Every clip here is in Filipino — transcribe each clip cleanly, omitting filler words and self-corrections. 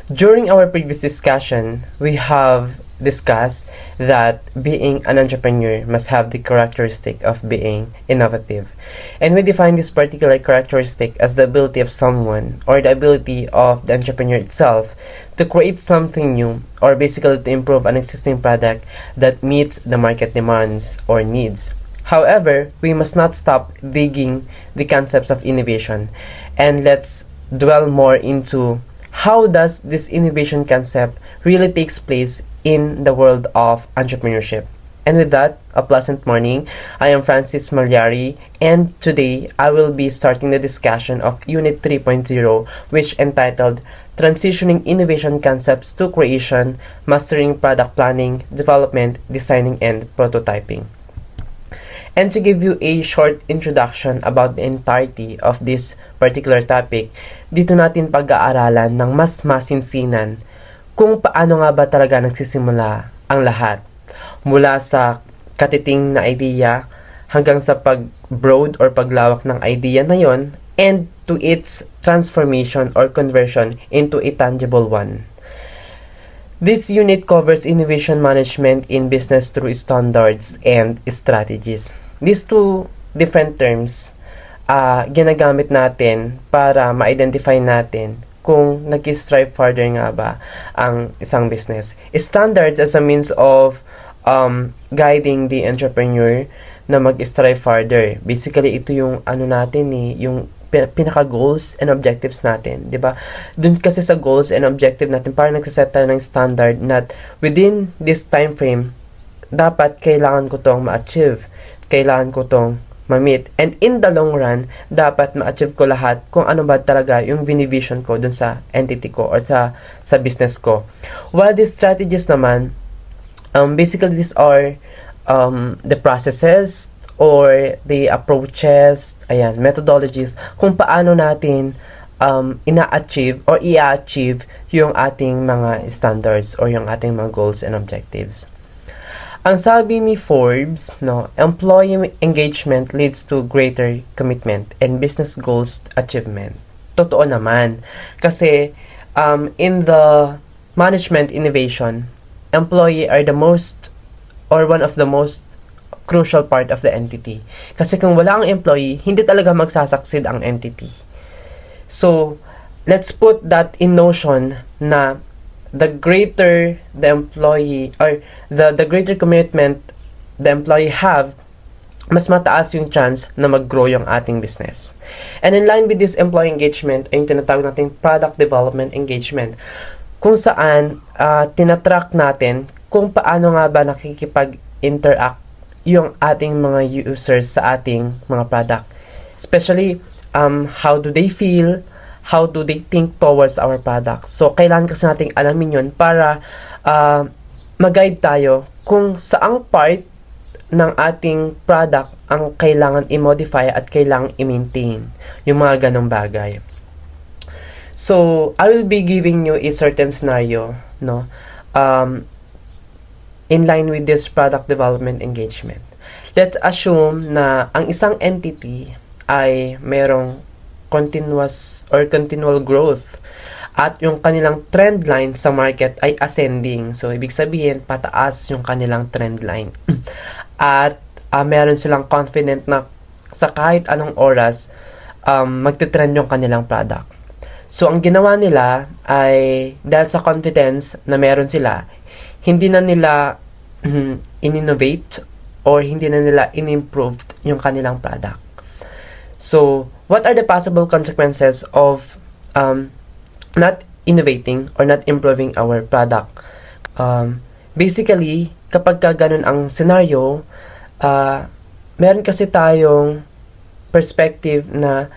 During our previous discussion, we have discussed that being an entrepreneur must have the characteristic of being innovative. And we define this particular characteristic as the ability of someone or the ability of the entrepreneur itself to create something new or basically to improve an existing product that meets the market demands or needs. However, we must not stop digging the concepts of innovation, and let's dwell more into how does this innovation concept really takes place in the world of entrepreneurship. And with that, a pleasant morning. I am Francis Malyari, and today I will be starting the discussion of Unit 3.0, which entitled Transitioning Innovation Concepts to Creation, Mastering Product Planning, Development, Designing, and Prototyping. And to give you a short introduction about the entirety of this particular topic, dito natin pag-aaralan ng mas masinsinan kung paano nga ba talaga nagsisimula ang lahat. Mula sa katiting na idea hanggang sa pag-broad or paglawak ng idea na yon and to its transformation or conversion into a tangible one. This unit covers innovation management in business through standards and strategies. These two different terms ginagamit natin para ma-identify natin kung nag-strive further nga ba ang isang business. Standards as a means of guiding the entrepreneur na mag-strive further. Basically, ito yung natin yung pinaka-goals and objectives natin, di ba? Dun kasi sa goals and objective natin, parang nagsaset tayo ng standard na within this time frame, dapat kailangan ko tong ma-achieve. Kailangan ko tong ma-meet. And in the long run, dapat ma-achieve ko lahat kung ano ba talaga yung vinivision ko dun sa entity ko or sa business ko. While these strategies naman, basically these are the processes or the approaches, methodologies, kung paano natin ina-achieve or i-achieve yung ating mga standards or yung ating mga goals and objectives. Ang sabi ni Forbes, employee engagement leads to greater commitment and business goals achievement. Totoo naman. Kasi in the management innovation, employee are the most or one of the most crucial part of the entity. Kasi kung wala ang employee, hindi talaga magsasucceed ang entity. So, let's put that in notion na the greater the employee or the greater commitment the employee have, mas mataas yung chance na mag-grow yung ating business. And in line with this employee engagement, ay yung tinatawag nating product development engagement, kung saan tinatrack natin kung paano nga ba nakikipag-interact yung ating mga users sa ating mga product. Especially, how do they feel, how do they think towards our product. So, kailangan kasi nating alamin yun para mag-guide tayo kung saang part ng ating product ang kailangan i-modify at kailangan i-maintain. Yung mga ganong bagay. So, I will be giving you a certain scenario, in line with this product development engagement. Let's assume na ang isang entity ay merong continual growth at yung kanilang trend line sa market ay ascending. So, ibig sabihin, pataas yung kanilang trend line. At meron silang confident na sa kahit anong oras, magte-trend yung kanilang product. So, ang ginawa nila ay, dahil sa confidence na meron sila, hindi na nila in-innovate or hindi na nila in-improved yung kanilang product. So, what are the possible consequences of not innovating or not improving our product? Basically, kapag ganun ang scenario, meron kasi tayong perspective na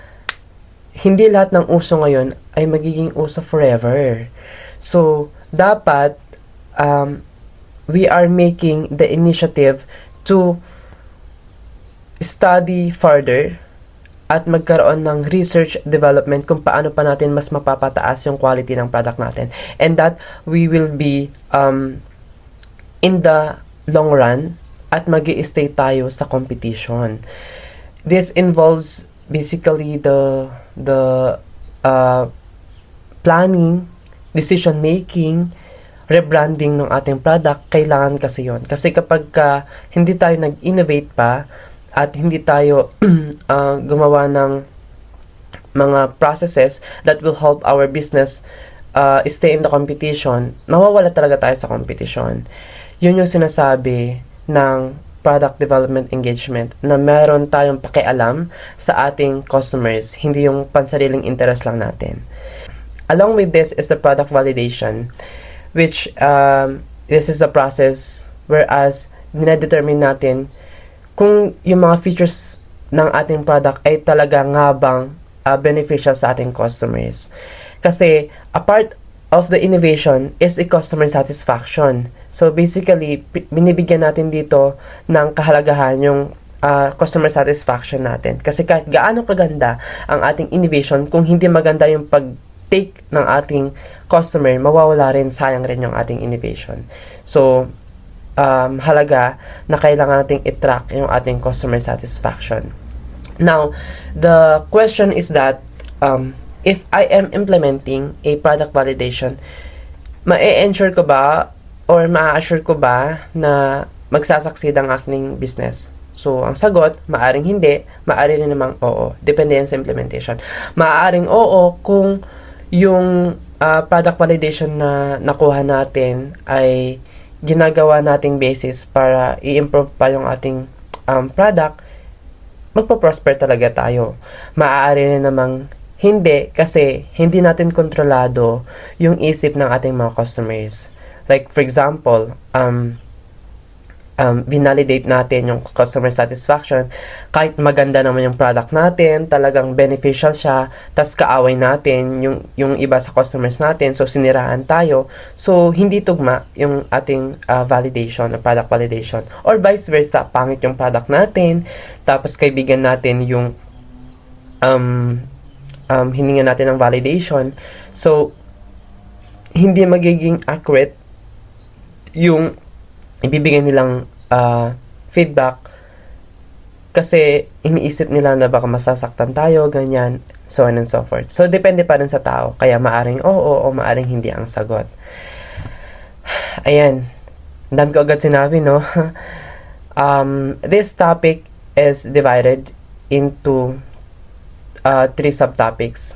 hindi lahat ng uso ngayon ay magiging uso forever. So, dapat we are making the initiative to study further at magkaroon ng research development kung paano pa natin mas mapapataas yung quality ng product natin. And that we will be in the long run at mag-i-stay tayo sa competition. This involves basically the planning decision making, rebranding ng ating product, kailangan kasi yon. Kasi kapag hindi tayo nag-innovate pa at hindi tayo gumawa ng mga processes that will help our business stay in the competition, mawawala talaga tayo sa competition. Yun yung sinasabi ng product development engagement, na meron tayong pakialam sa ating customers, hindi yung pansariling interest lang natin. Along with this is the product validation, which this is the process whereas dina-determine natin kung yung mga features ng ating product ay talaga nga bang beneficial sa ating customers. Kasi a part of the innovation is a customer satisfaction. So basically, binibigyan natin dito ng kahalagahan yung customer satisfaction natin. Kasi kahit gaano kaganda ang ating innovation, kung hindi maganda yung pag-take ng ating customer, mawawala rin, sayang rin yung ating innovation. So, halaga na kailangan nating i-track yung ating customer satisfaction. Now, the question is that, if I am implementing a product validation, ma-ensure ko ba or ma-assure ko ba na magsasucceed ang aking business? So, ang sagot, maaring hindi, maaring rin namang oo. Depende yan sa implementation. Maaring oo kung yung product validation na nakuha natin ay ginagawa nating basis para i-improve pa yung ating product, magpo-prosper talaga tayo. Maaari rin namang hindi, kasi hindi natin kontrolado yung isip ng ating mga customers. Like, for example, vinalidate natin yung customer satisfaction, kahit maganda naman yung product natin, talagang beneficial siya, tas kaaway natin yung iba sa customers natin, so siniraan tayo, so hindi tugma yung ating validation, product validation, or vice versa, pangit yung product natin, tapos kaibigan natin yung hininga natin ng validation, so hindi magiging accurate yung ibibigay nilang feedback, kasi iniisip nila na baka masasaktan tayo, ganyan, so on and so forth. So, depende pa rin sa tao. Kaya maaring oo o maaring hindi ang sagot. Ayan. Dami ko agad sinabi, no? This topic is divided into 3 subtopics.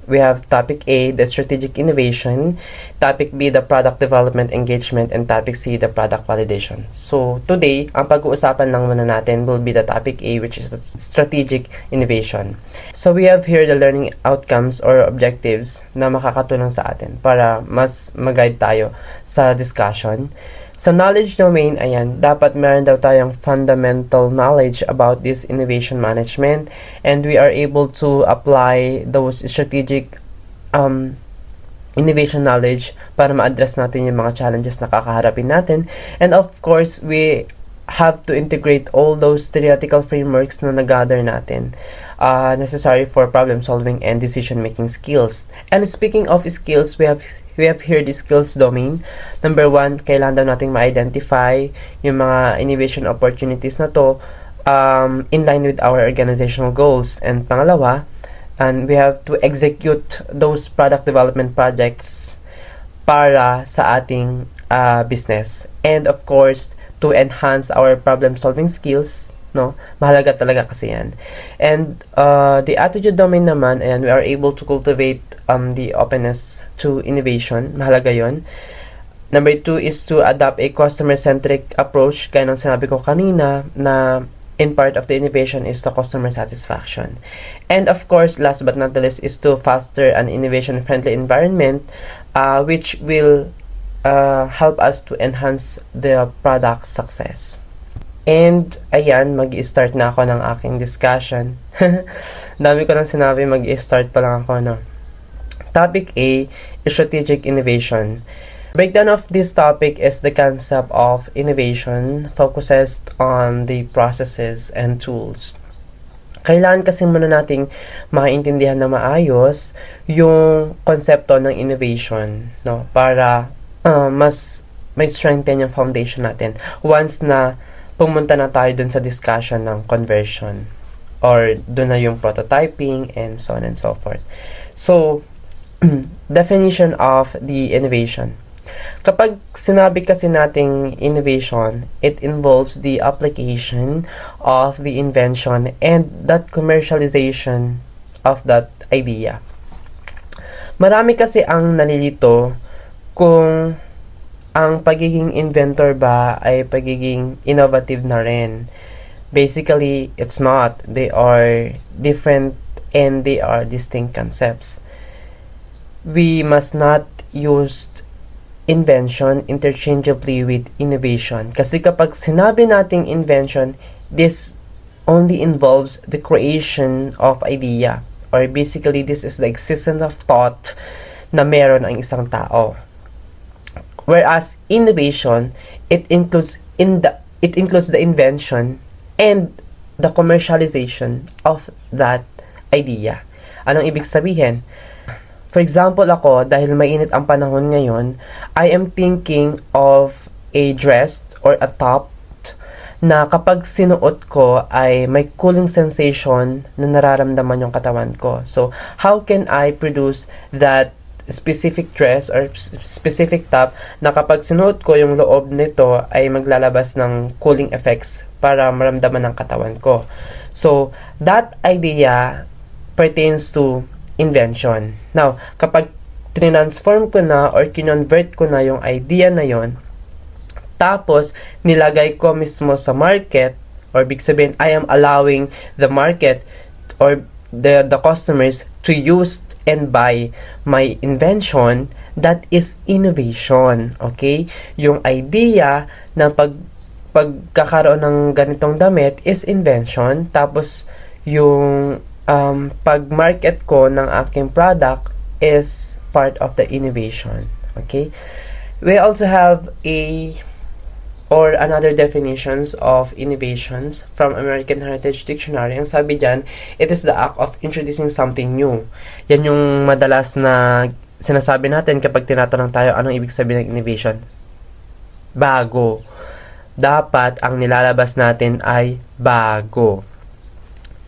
We have topic A, the strategic innovation, topic B, the product development engagement, and topic C, the product validation. So, today, ang pag-uusapan lang muna natin will be the topic A, which is the strategic innovation. So, we have here the learning outcomes or objectives na makakatulong sa atin para mas mag-guide tayo sa discussion. Sa knowledge domain, ayan, dapat meron daw tayong fundamental knowledge about this innovation management, and we are able to apply those strategic innovation knowledge para ma-address natin yung mga challenges na kakaharapin natin. And of course, we have to integrate all those theoretical frameworks na nag-gather natin, necessary for problem solving and decision making skills. And speaking of skills, we have here the skills domain. Number 1, kailangan daw nating ma-identify yung mga innovation opportunities na to in line with our organizational goals. And pangalawa, and we have to execute those product development projects para sa ating business. And of course, to enhance our problem solving skills, no? Mahalaga talaga kasi yan. And the attitude domain naman, and we are able to cultivate the openness to innovation. Mahalaga yon. Number 2 is to adopt a customer-centric approach. Kaya nang sinabi ko kanina na in part of the innovation is the customer satisfaction. And of course, last but not the least, is to foster an innovation-friendly environment which will help us to enhance the product success. And, ayan, mag-i-start na ako ng aking discussion. Dami ko nang sinabi, mag-i-start pa lang ako, no? Topic A is strategic innovation. Breakdown of this topic is the concept of innovation focuses on the processes and tools. Kailangan kasi muna nating maintindihan na maayos yung konsepto ng innovation, no? Para mas may strengthen yung foundation natin once na pumunta na tayo dun sa discussion ng conversion or dun na yung prototyping and so on and so forth. So, definition of the innovation. Kapag sinabi kasi nating innovation, it involves the application of the invention and that commercialization of that idea. Marami kasi ang nalilito kung ang pagiging inventor ba ay pagiging innovative na rin. Basically, it's not. They are different and they are distinct concepts. We must not use invention interchangeably with innovation. Kasi kapag sinabi nating invention, this only involves the creation of idea. Or basically, this is the existence of thought na meron ang isang tao. Whereas innovation, it includes the invention and the commercialization of that idea. Anong ibig sabihin? For example, ako, dahil mainit ang panahon ngayon, I am thinking of a dress or a top na kapag sinuot ko ay may cooling sensation na nararamdaman yung katawan ko. So, how can I produce that specific dress or specific top na kapag sinuot ko yung loob nito ay maglalabas ng cooling effects para maramdaman ng katawan ko? So, that idea pertains to invention. Now, kapag transform ko na or kinonvert ko na yung idea na yon, tapos nilagay ko mismo sa market, or big sabihin, I am allowing the market or the customers to use and buy my invention, that is innovation. Okay? Yung idea na pagkakaroon ng ganitong damit is invention, tapos yung pag-market ko ng aking product is part of the innovation. Okay? We also have another definitions of innovations from American Heritage Dictionary. Ang sabi dyan, it is the act of introducing something new. Yan yung madalas na sinasabi natin kapag tinatanong tayo anong ibig sabihin ng innovation. Bago. Dapat ang nilalabas natin ay bago.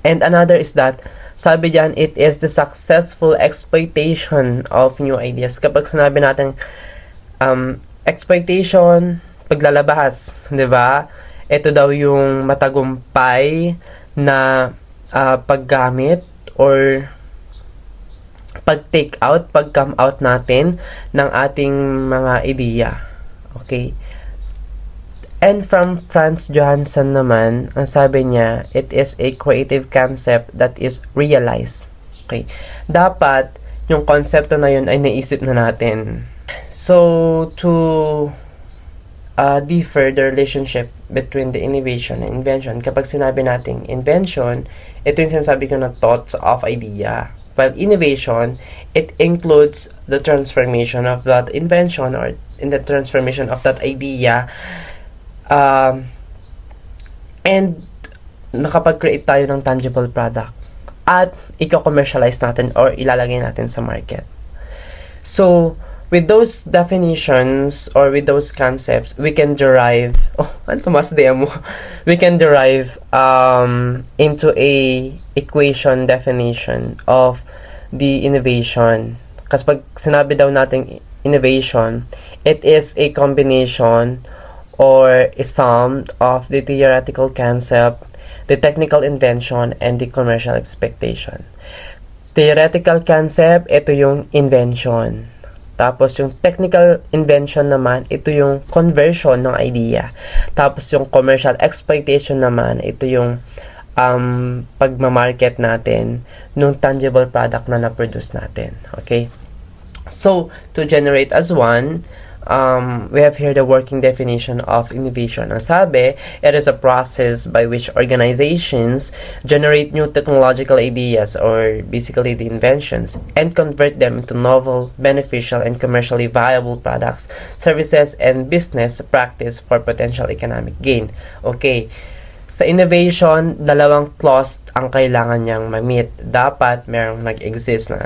And another is that, sabi dyan, it is the successful exploitation of new ideas. Kapag sinabi natin, exploitation, paglalabas, di ba? Ito daw yung matagumpay na paggamit or pag-take out, pag-come out natin ng ating mga ideya. Okay? And from Franz Johansson naman, ang sabi niya, it is a creative concept that is realized. Okay. Dapat, yung konsepto na yun ay naisip na natin. So, to differ the relationship between the innovation and invention, kapag sinabi nating invention, ito yung sinasabi ko na thoughts of idea. While innovation, it includes the transformation of that invention or in the transformation of that idea, and nakapag-create tayo ng tangible product at i-commercialize natin or ilalagay natin sa market. So, with those definitions or with those concepts, we can derive we can derive into a equation definition of the innovation. Kasi pag sinabi daw natin innovation, it is a combination or a sum of the theoretical concept, the technical invention, and the commercial expectation. Theoretical concept, ito yung invention. Tapos yung technical invention naman, ito yung conversion ng idea. Tapos yung commercial exploitation naman, ito yung pagmamarket natin nung tangible product na na-produce natin. Okay? So, to generate as one, we have here the working definition of innovation. Ang sabi, it is a process by which organizations generate new technological ideas or basically the inventions and convert them into novel, beneficial, and commercially viable products, services, and business practice for potential economic gain. Okay. Sa innovation, dalawang clause ang kailangan niyang ma-meet. Dapat merong nag-exist na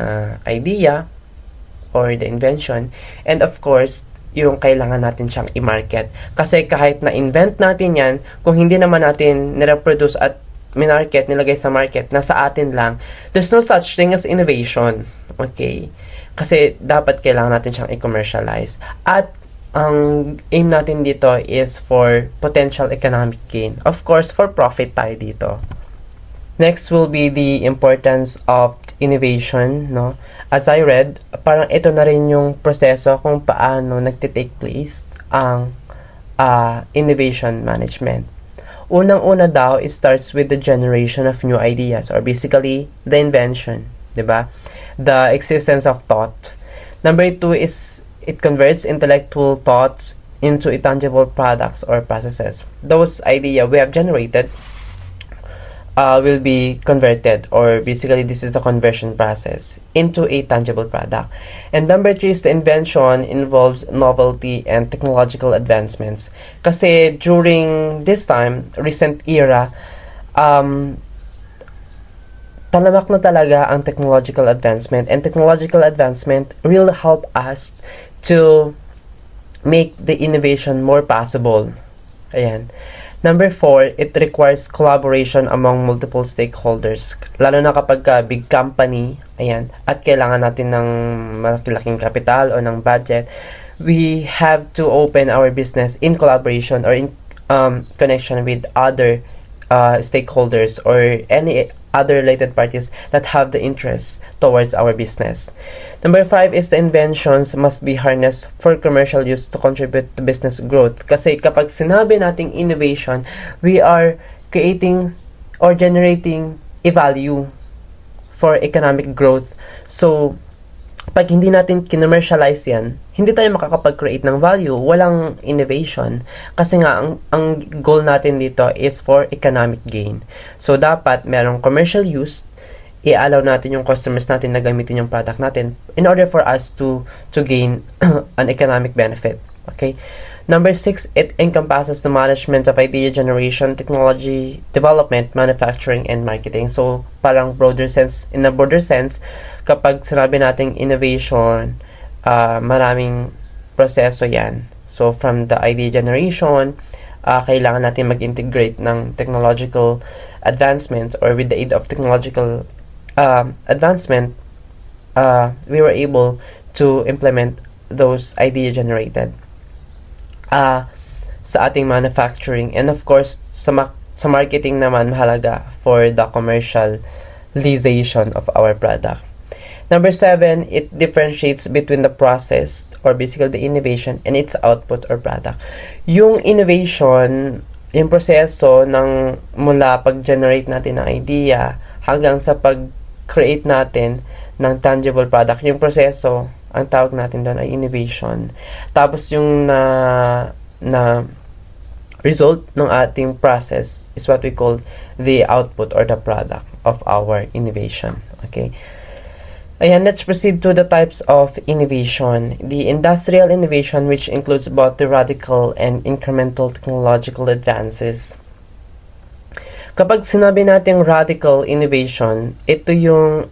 idea or the invention, and of course, yung kailangan natin siyang i-market. Kasi kahit na-invent natin yan, kung hindi naman natin nireproduce at minarket, nilagay sa market, nasa atin lang, there's no such thing as innovation. Okay? Kasi dapat kailangan natin siyang i-commercialize. At ang aim natin dito is for potential economic gain. Of course, for profit tayo dito. Next will be the importance of innovation, no? As I read, parang ito na rin yung proseso kung paano nagtitake place ang innovation management. Unang-una daw, it starts with the generation of new ideas, or basically, the invention, diba? The existence of thought. Number 2 is, it converts intellectual thoughts into tangible products or processes. Those ideas we have generated will be converted, or basically this is the conversion process, into a tangible product. And number 3 is the invention involves novelty and technological advancements. Kasi during this time, recent era, talamak na talaga ang technological advancement, and technological advancement will help us to make the innovation more possible. Ayan. Number 4, it requires collaboration among multiple stakeholders. Lalo na kapag big company, ayan, at kailangan natin ng malaking kapital o ng budget, we have to open our business in collaboration or in connection with other stakeholders or any other related parties that have the interest towards our business. Number 5 is the inventions must be harnessed for commercial use to contribute to business growth. Kasi kapag sinabi nating innovation, we are creating or generating a value for economic growth. So, pag hindi natin kinommercialize yan, hindi tayo makakapag-create ng value, walang innovation. Kasi nga, ang goal natin dito is for economic gain. So, dapat merong commercial use, i-allow natin yung customers natin na gamitin yung product natin in order for us to gain an economic benefit. Okay? Number 6, it encompasses the management of idea generation, technology development, manufacturing, and marketing. So, parang broader sense, in a broader sense, kapag sinabi nating innovation, maraming proseso yan. So, from the idea generation, kailangan natin mag-integrate ng technological advancement, or with the aid of technological advancement, we were able to implement those idea generated sa ating manufacturing. And of course, sa marketing naman, mahalaga for the commercialization of our product. Number 7, it differentiates between the process, or basically the innovation, and its output or product. Yung innovation, yung proseso ng mula pag-generate natin ng idea hanggang sa pag-create natin ng tangible product, yung proseso, ang tawag natin doon ay innovation. Tapos yung na result ng ating process is what we call the output or the product of our innovation. Okay? Ayan, let's proceed to the types of innovation. The industrial innovation, which includes both the radical and incremental technological advances. Kapag sinabi natin radical innovation, ito yung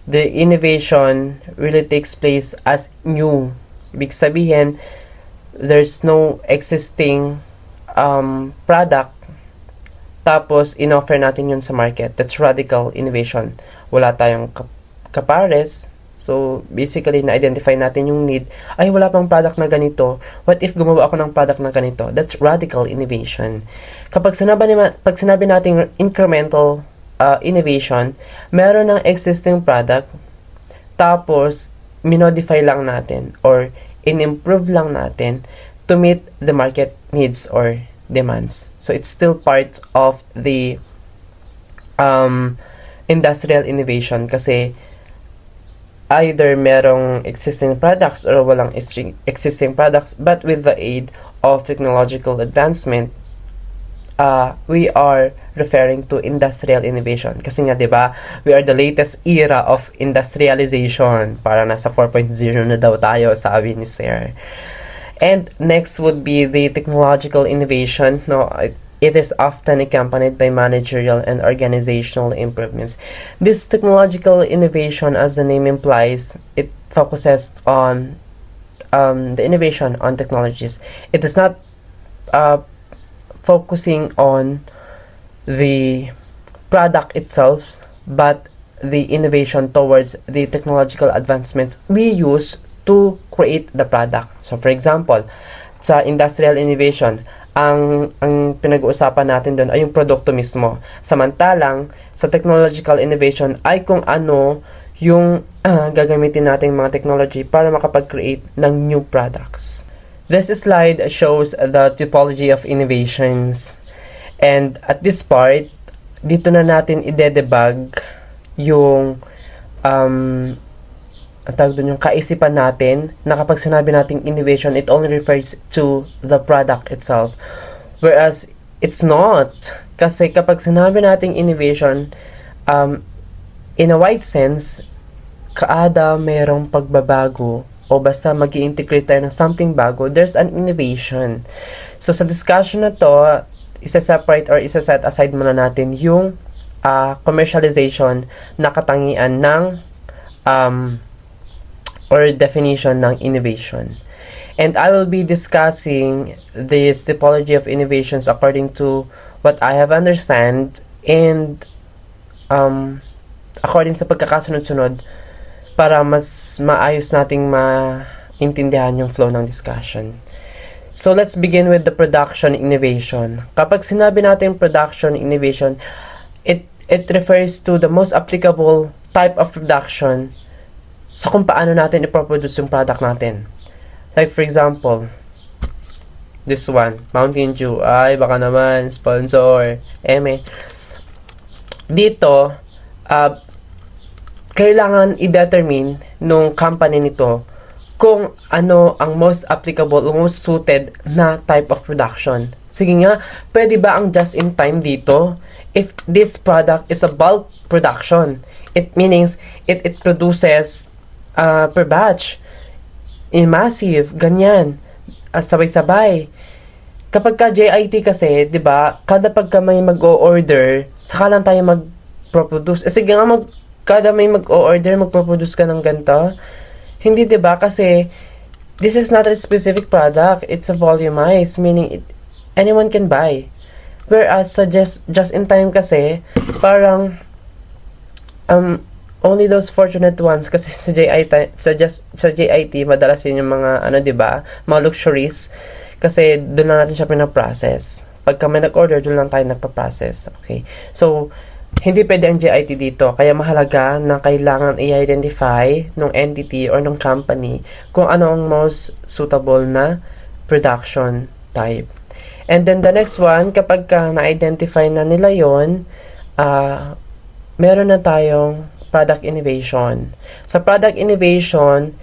the innovation really takes place as new. Ibig sabihin, there's no existing product, tapos in-offer natin yun sa market. That's radical innovation. Wala tayong kapares. So, basically, na-identify natin yung need. Ay, wala pang product na ganito. What if gumawa ako ng product na ganito? That's radical innovation. Pag sinabi natin incremental innovation, meron ng existing product, tapos minodify lang natin or in-improve lang natin to meet the market needs or demands. So it's still part of the industrial innovation, kasi either merong existing products or walang existing products, but with the aid of technological advancement, we are referring to industrial innovation. Kasi nga, 'di ba, we are the latest era of industrialization. Para nasa 4.0 na daw tayo, sabi ni Sir. And next would be the technological innovation. No, it is often accompanied by managerial and organizational improvements. This technological innovation, as the name implies, it focuses on the innovation on technologies. It is not focusing on the product itself, but the innovation towards the technological advancements we use to create the product. So for example, sa industrial innovation, ang pinag-uusapan natin doon ay yung produkto mismo. Samantalang sa technological innovation ay kung ano yung gagamitin nating mga technology para makapag-create ng new products. This slide shows the typology of innovations. And at this part, dito na natin i-debug yung yung kaisipan natin na kapag sinabi nating innovation, it only refers to the product itself. Whereas, it's not. Kasi kapag sinabi nating innovation, in a wide sense, kaada mayroong pagbabago o basta mag-i-integrate tayo ng something bago, there's an innovation. So, sa discussion na to, isa-separate or isa-set aside muna natin yung commercialization na katangian ng or definition ng innovation. And I will be discussing this typology of innovations according to what I have understand and according sa pagkakasunod-sunod para mas maayos nating maintindihan yung flow ng discussion. So let's begin with the production innovation. Kapag sinabi natin production innovation, it refers to the most applicable type of production sa kung paano natin i-produce yung product natin. Like for example, this one, Mountain Dew. Ay, baka naman, sponsor. Dito, kailangan i-determine nung company nito kung ano ang most applicable, most suited na type of production. Sige nga, pwede ba ang just-in-time dito? If this product is a bulk production, it means it produces per batch, in massive, ganyan, sabay-sabay. Kapag ka JIT kasi, di ba, kada pagka may mag-o-order, saka lang tayo mag-produce. Sige nga, kada may mag-o-order, mag-produce ka ng ganito. Hindi, di ba, kasi this is not a specific product, it's a volumized, meaning anyone can buy. Whereas sa just-in-time kasi, parang only those fortunate ones kasi sa JIT madalas yun yung mga di ba, mga luxuries kasi doon lang natin siya pina-process. Pagka may nag-order, doon lang tayo nagpa-process. Okay. So, hindi pwede ang JIT dito. Kaya mahalaga na kailangan i-identify ng entity or ng company kung ano ang most suitable na production type. And then the next one, kapag na-identify na nila yon, meron na tayong product innovation. Sa product innovation,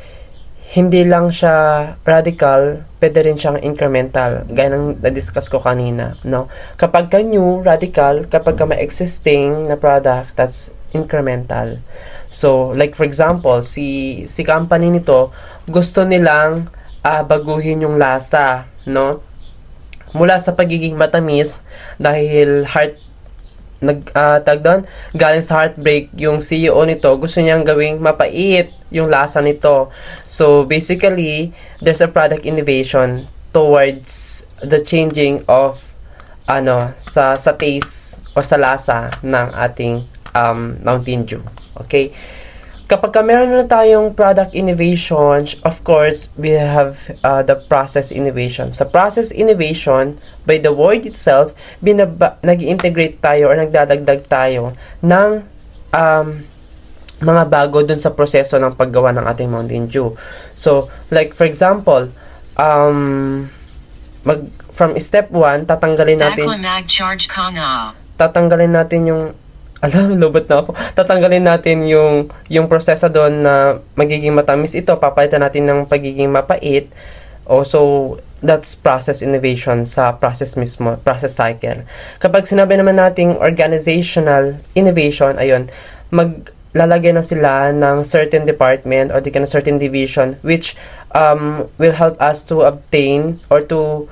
hindi lang siya radical, pwede rin siyang incremental, gaya ng na-discuss ko kanina, no? Kapag ka new, radical, kapag ka may existing na product, that's incremental. So, like for example, si company nito, gusto nilang baguhin yung lasa, no? Mula sa pagiging matamis, dahil galing sa heartbreak yung CEO nito, gusto niyang gawing mapait yung lasa nito. So basically, there's a product innovation towards the changing of sa taste o sa lasa ng ating Mountain Dew. Okay? Kapag meron na tayong product innovation, of course, we have the process innovation. Sa process innovation, by the word itself, nag-integrate tayo or nagdadagdag tayo ng mga bago dun sa proseso ng paggawa ng ating Mountain Dew. So, like for example, from step 1, tatanggalin natin yung lobot na ako. Tatanggalin natin yung proseso doon na magiging matamis ito, papalitan natin ng pagiging mapait. So that's process innovation sa process mismo, process cycle. Kapag sinabi naman nating organizational innovation, ayun, maglalagay na sila ng certain department or certain division which will help us to obtain or to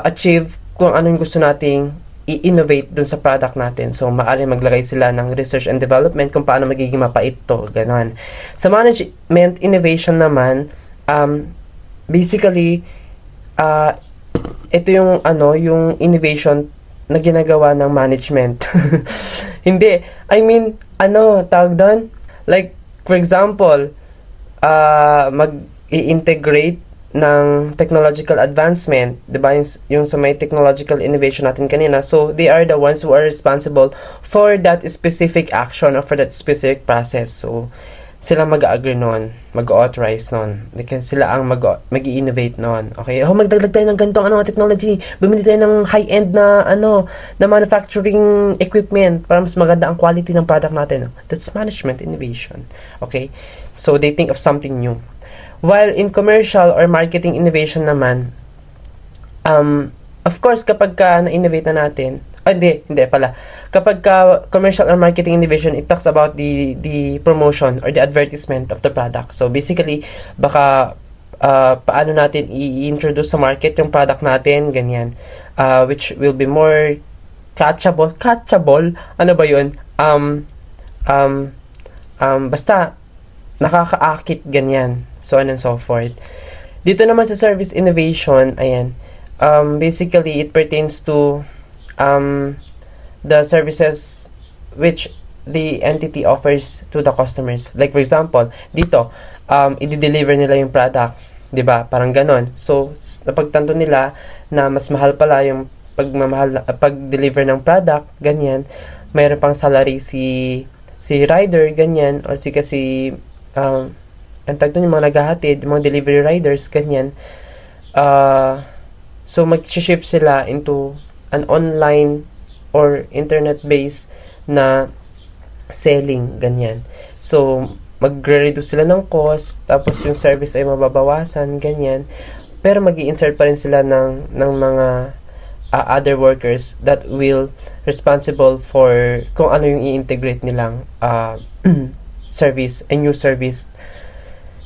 achieve kung ano yung gusto nating i-innovate dun sa product natin. So, maaari maglagay sila ng research and development kung paano magiging mapait to. Ganon. Sa management innovation naman, basically, ito yung innovation na ginagawa ng management. Hindi, I mean, tawag doon? Like, for example, mag-i-integrate ng technological advancement, 'di ba? Yung sa may technological innovation natin kanina. So, they are the ones who are responsible for that specific action or for that specific process. So, sila mag-agree noon, mag-authorize noon. Kasi sila ang mag-i-innovate noon. Okay? Oh, magdagdag tayo ng ganitong technology. Bumili tayo ng high-end na na manufacturing equipment para mas maganda ang quality ng product natin. That's management innovation. Okay? So, they think of something new. While in commercial or marketing innovation naman, of course, kapag na-innovate na natin, hindi pala. Kapag commercial or marketing innovation, it talks about the promotion or the advertisement of the product. So, basically, baka paano natin i-introduce sa market yung product natin, ganyan. Which will be more catchable, ano ba yun? Basta, nakakaakit, ganyan. So on and so forth. Dito naman sa service innovation, ayan, basically, it pertains to the services which the entity offers to the customers. Like, for example, dito, i-deliver nila yung product. 'Di ba? Parang ganon. So, napagtanto nila na mas mahal pala yung pag-deliver ng product, ganyan. Mayroon pang salary si rider, ganyan, or kasi ang tag doon yung mga naghahatid, mga delivery riders, ganyan. So, mag-shift sila into an online or internet-based na selling, ganyan. So, magre-reduce sila ng cost, tapos yung service ay mababawasan, ganyan. Pero mag-i-insert pa rin sila ng mga other workers that will responsible for kung ano yung i-integrate nilang service, a new service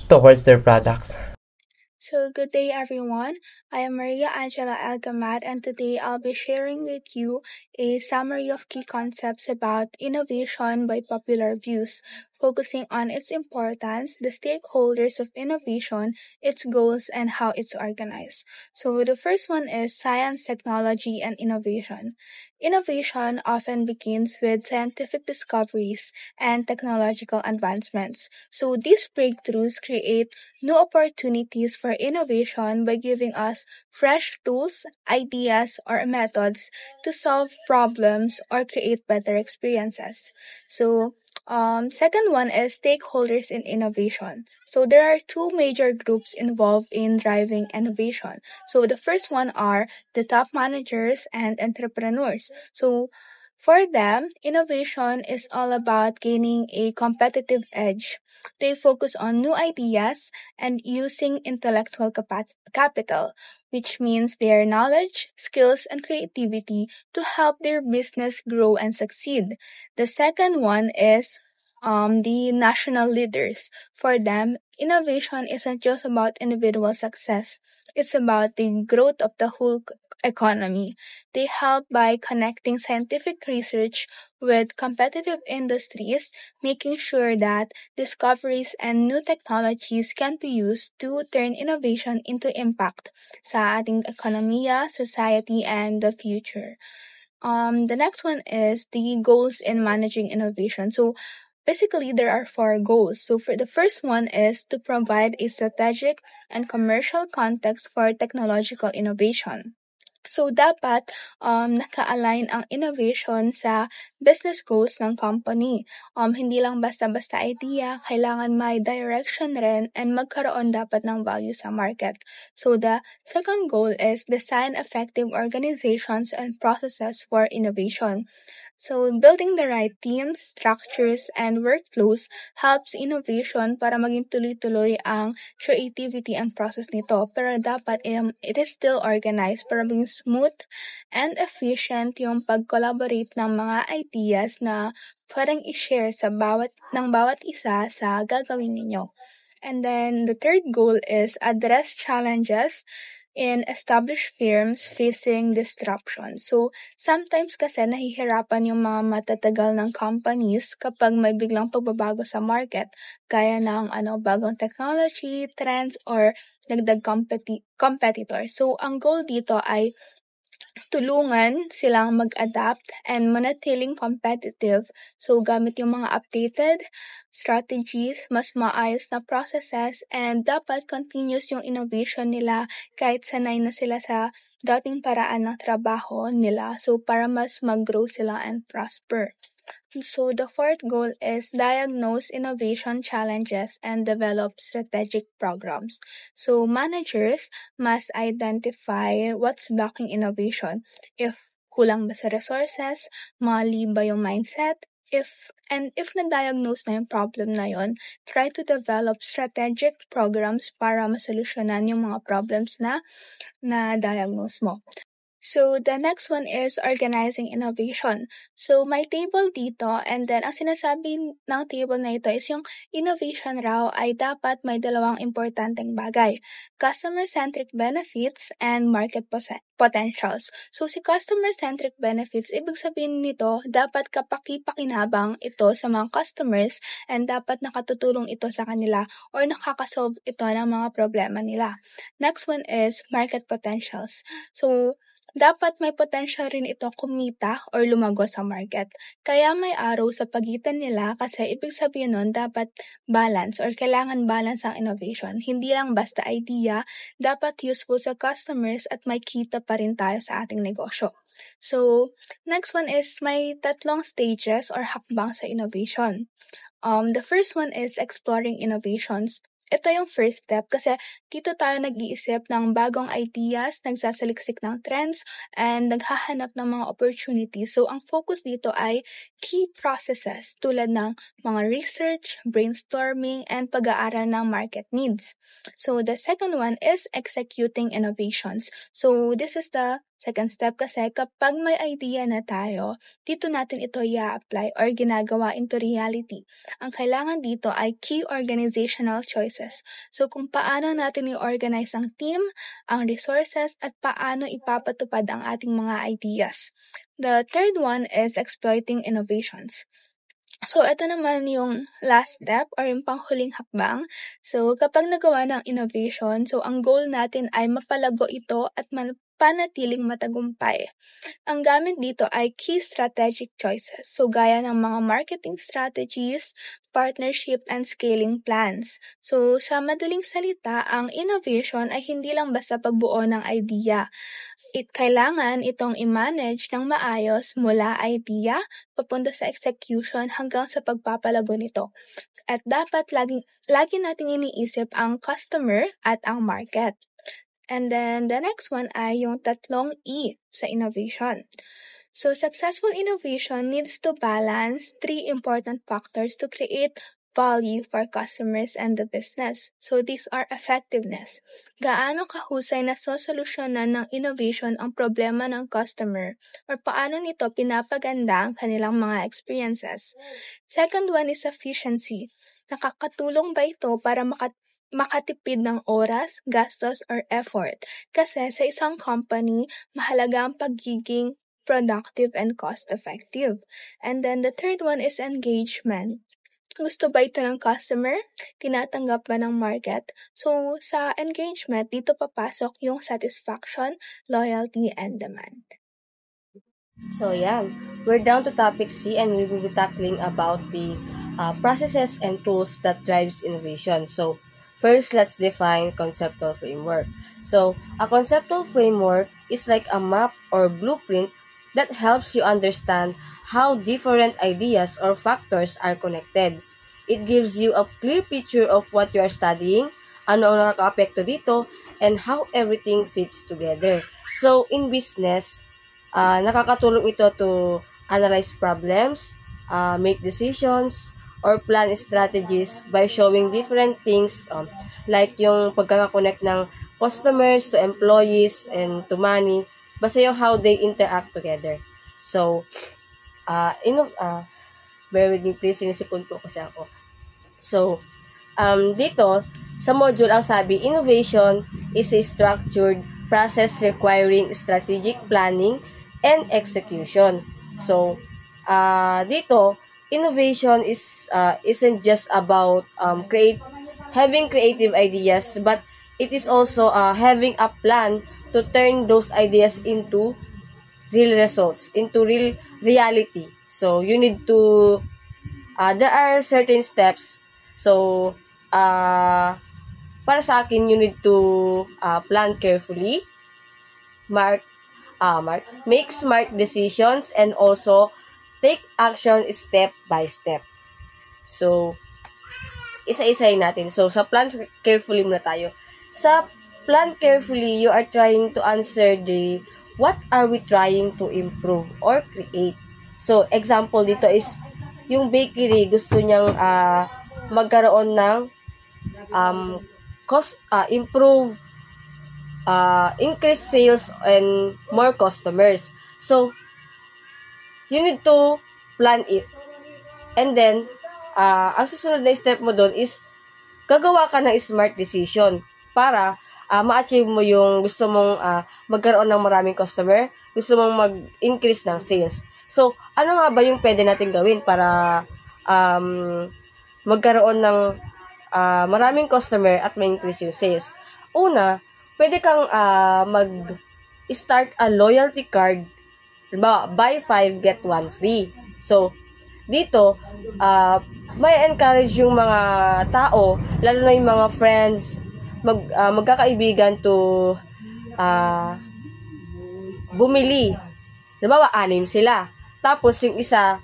towards their products. So, good day everyone. I am Maria Angela Algamat, and today I'll be sharing with you a summary of key concepts about innovation by Popular Views, focusing on its importance, the stakeholders of innovation, its goals, and how it's organized. So, the first one is science, technology, and innovation. Innovation often begins with scientific discoveries and technological advancements. So, these breakthroughs create new opportunities for innovation by giving us fresh tools, ideas, or methods to solve problems or create better experiences. So, second one is stakeholders in innovation. So there are two major groups involved in driving innovation. So the first one are the top managers and entrepreneurs. So for them, innovation is all about gaining a competitive edge. They focus on new ideas and using intellectual capital, which means their knowledge, skills, and creativity to help their business grow and succeed. The second one is the national leaders. For them, innovation isn't just about individual success, it's about the growth of the whole economy. They help by connecting scientific research with competitive industries, making sure that discoveries and new technologies can be used to turn innovation into impact sa ating ekonomiya, society, and the future. The next one is the goals in managing innovation. So basically, there are four goals. So for the first one is to provide a strategic and commercial context for technological innovation. So, dapat naka-align ang innovation sa business goals ng company. Hindi lang basta-basta idea, kailangan may direction rin and magkaroon dapat ng value sa market. So, the second goal is design effective organizations and processes for innovation. So, building the right teams, structures, and workflows helps innovation para maging tuloy-tuloy ang creativity and process nito. Pero dapat it is still organized para maging smooth and efficient yung pag-collaborate ng mga ideas na pwedeng i-share sa bawat isa sa gagawin ninyo. And then the third goal is address challenges in established firms facing disruption. So, sometimes kasi nahihirapan yung mga matatagal ng companies kapag may biglang pagbabago sa market, gaya ng bagong technology, trends, or dagdag competitor. So, ang goal dito ay tulungan silang mag-adapt and manatiling competitive. So, gamit yung mga updated strategies, mas maayos na processes, and dapat continuous yung innovation nila kahit sanay na sila sa dating paraan ng trabaho nila. So, para mas mag-grow sila and prosper. So, the fourth goal is diagnose innovation challenges and develop strategic programs. So, managers must identify what's blocking innovation. If kulang ba sa resources, mali ba yung mindset, if na-diagnose na yung problem na yon, try to develop strategic programs para masolusyonan yung mga problems na na-diagnose mo. So, the next one is organizing innovation. So, may table dito and then ang sinasabi ng table na ito is yung innovation raw ay dapat may dalawang importanteng bagay. Customer-centric benefits and market potentials. So, si customer-centric benefits, ibig sabihin nito, dapat kapaki-pakinabang ito sa mga customers and dapat nakatutulong ito sa kanila or nakakasolve ito ng mga problema nila. Next one is market potentials. So, dapat may potential rin ito kumita or lumago sa market. Kaya may araw sa pagitan nila kasi ibig sabihin nun dapat balance or kailangan balance ang innovation. Hindi lang basta idea, dapat useful sa customers at may kita pa rin tayo sa ating negosyo. So, next one is may tatlong stages or hakbang sa innovation. The first one is exploring innovations. Ito yung first step kasi dito tayo nag-iisip ng bagong ideas, nagsasaliksik ng trends, and naghahanap ng mga opportunities. So, ang focus dito ay key processes tulad ng mga research, brainstorming, and pag-aaral ng market needs. So, the second one is executing innovations. So, this is the second step kasi kapag may idea na tayo, dito natin ito i-apply or ginagawa into reality. Ang kailangan dito ay key organizational choices. So, kung paano natin i-organize ang team, ang resources, at paano ipapatupad ang ating mga ideas. The third one is exploiting innovations. So, ito naman yung last step or yung panghuling hakbang. So, kapag nagawa ng innovation, so ang goal natin ay mapalago ito at panatiling matagumpay. Ang gamit dito ay key strategic choices. So, gaya ng mga marketing strategies, partnership, and scaling plans. So, sa madaling salita, ang innovation ay hindi lang basta pagbuo ng idea. Kailangan itong i-manage ng maayos mula idea, papunta sa execution hanggang sa pagpapalago nito. At dapat lagi nating iniisip ang customer at ang market. And then, the next one ay yung tatlong E sa innovation. So, successful innovation needs to balance three important factors to create value for customers and the business. So, these are effectiveness. Gaano kahusay na sosolusyonan ng innovation ang problema ng customer or paano nito pinapaganda ang kanilang mga experiences. Second one is efficiency. Nakakatulong ba ito para makatipid ng oras, gastos, or effort? Kasi sa isang company, mahalaga ang pagiging productive and cost-effective. And then the third one is engagement. Gusto ba ito ng customer? Tinatanggap ba ng market? So, sa engagement, dito papasok yung satisfaction, loyalty, and demand. So, yeah, we're down to topic C and we will be tackling about the processes and tools that drives innovation. So, first, let's define conceptual framework. So, a conceptual framework is like a map or blueprint that helps you understand how different ideas or factors are connected. It gives you a clear picture of what you are studying, ano ang nakaka-apekto dito, and how everything fits together. So, in business, nakakatulong ito to analyze problems, make decisions, or plan strategies by showing different things like yung pagkakakonect ng customers to employees and to money, basta yung how they interact together. So, bear with me please, sinisipon po kasi ako. So, dito, sa module ang sabi, innovation is a structured process requiring strategic planning and execution. So, dito, innovation isn't just about having creative ideas, but it is also having a plan to turn those ideas into real results, into real reality. So, you need to, there are certain steps. So, para sa akin, you need to plan carefully, make smart decisions, and also take action step by step. So, isa-isahin natin. So, sa plan carefully muna tayo. Sa plan carefully, you are trying to answer the what are we trying to improve or create. So, example dito is yung bakery, gusto niyang magkaroon ng increase sales and more customers. So, you need to plan it. And then, ang susunod na step mo doon is gagawa ka ng smart decision para ma-achieve mo yung gusto mong magkaroon ng maraming customer, gusto mong mag-increase ng sales. So, ano nga ba yung pwede natin gawin para magkaroon ng maraming customer at ma-increase yung sales? Una, pwede kang mag-start a loyalty card. Diba, buy 5, get 1 free. So, dito, may encourage yung mga tao, lalo na yung mga friends, magkakaibigan to bumili. Diba, 6 sila. Tapos, yung isa,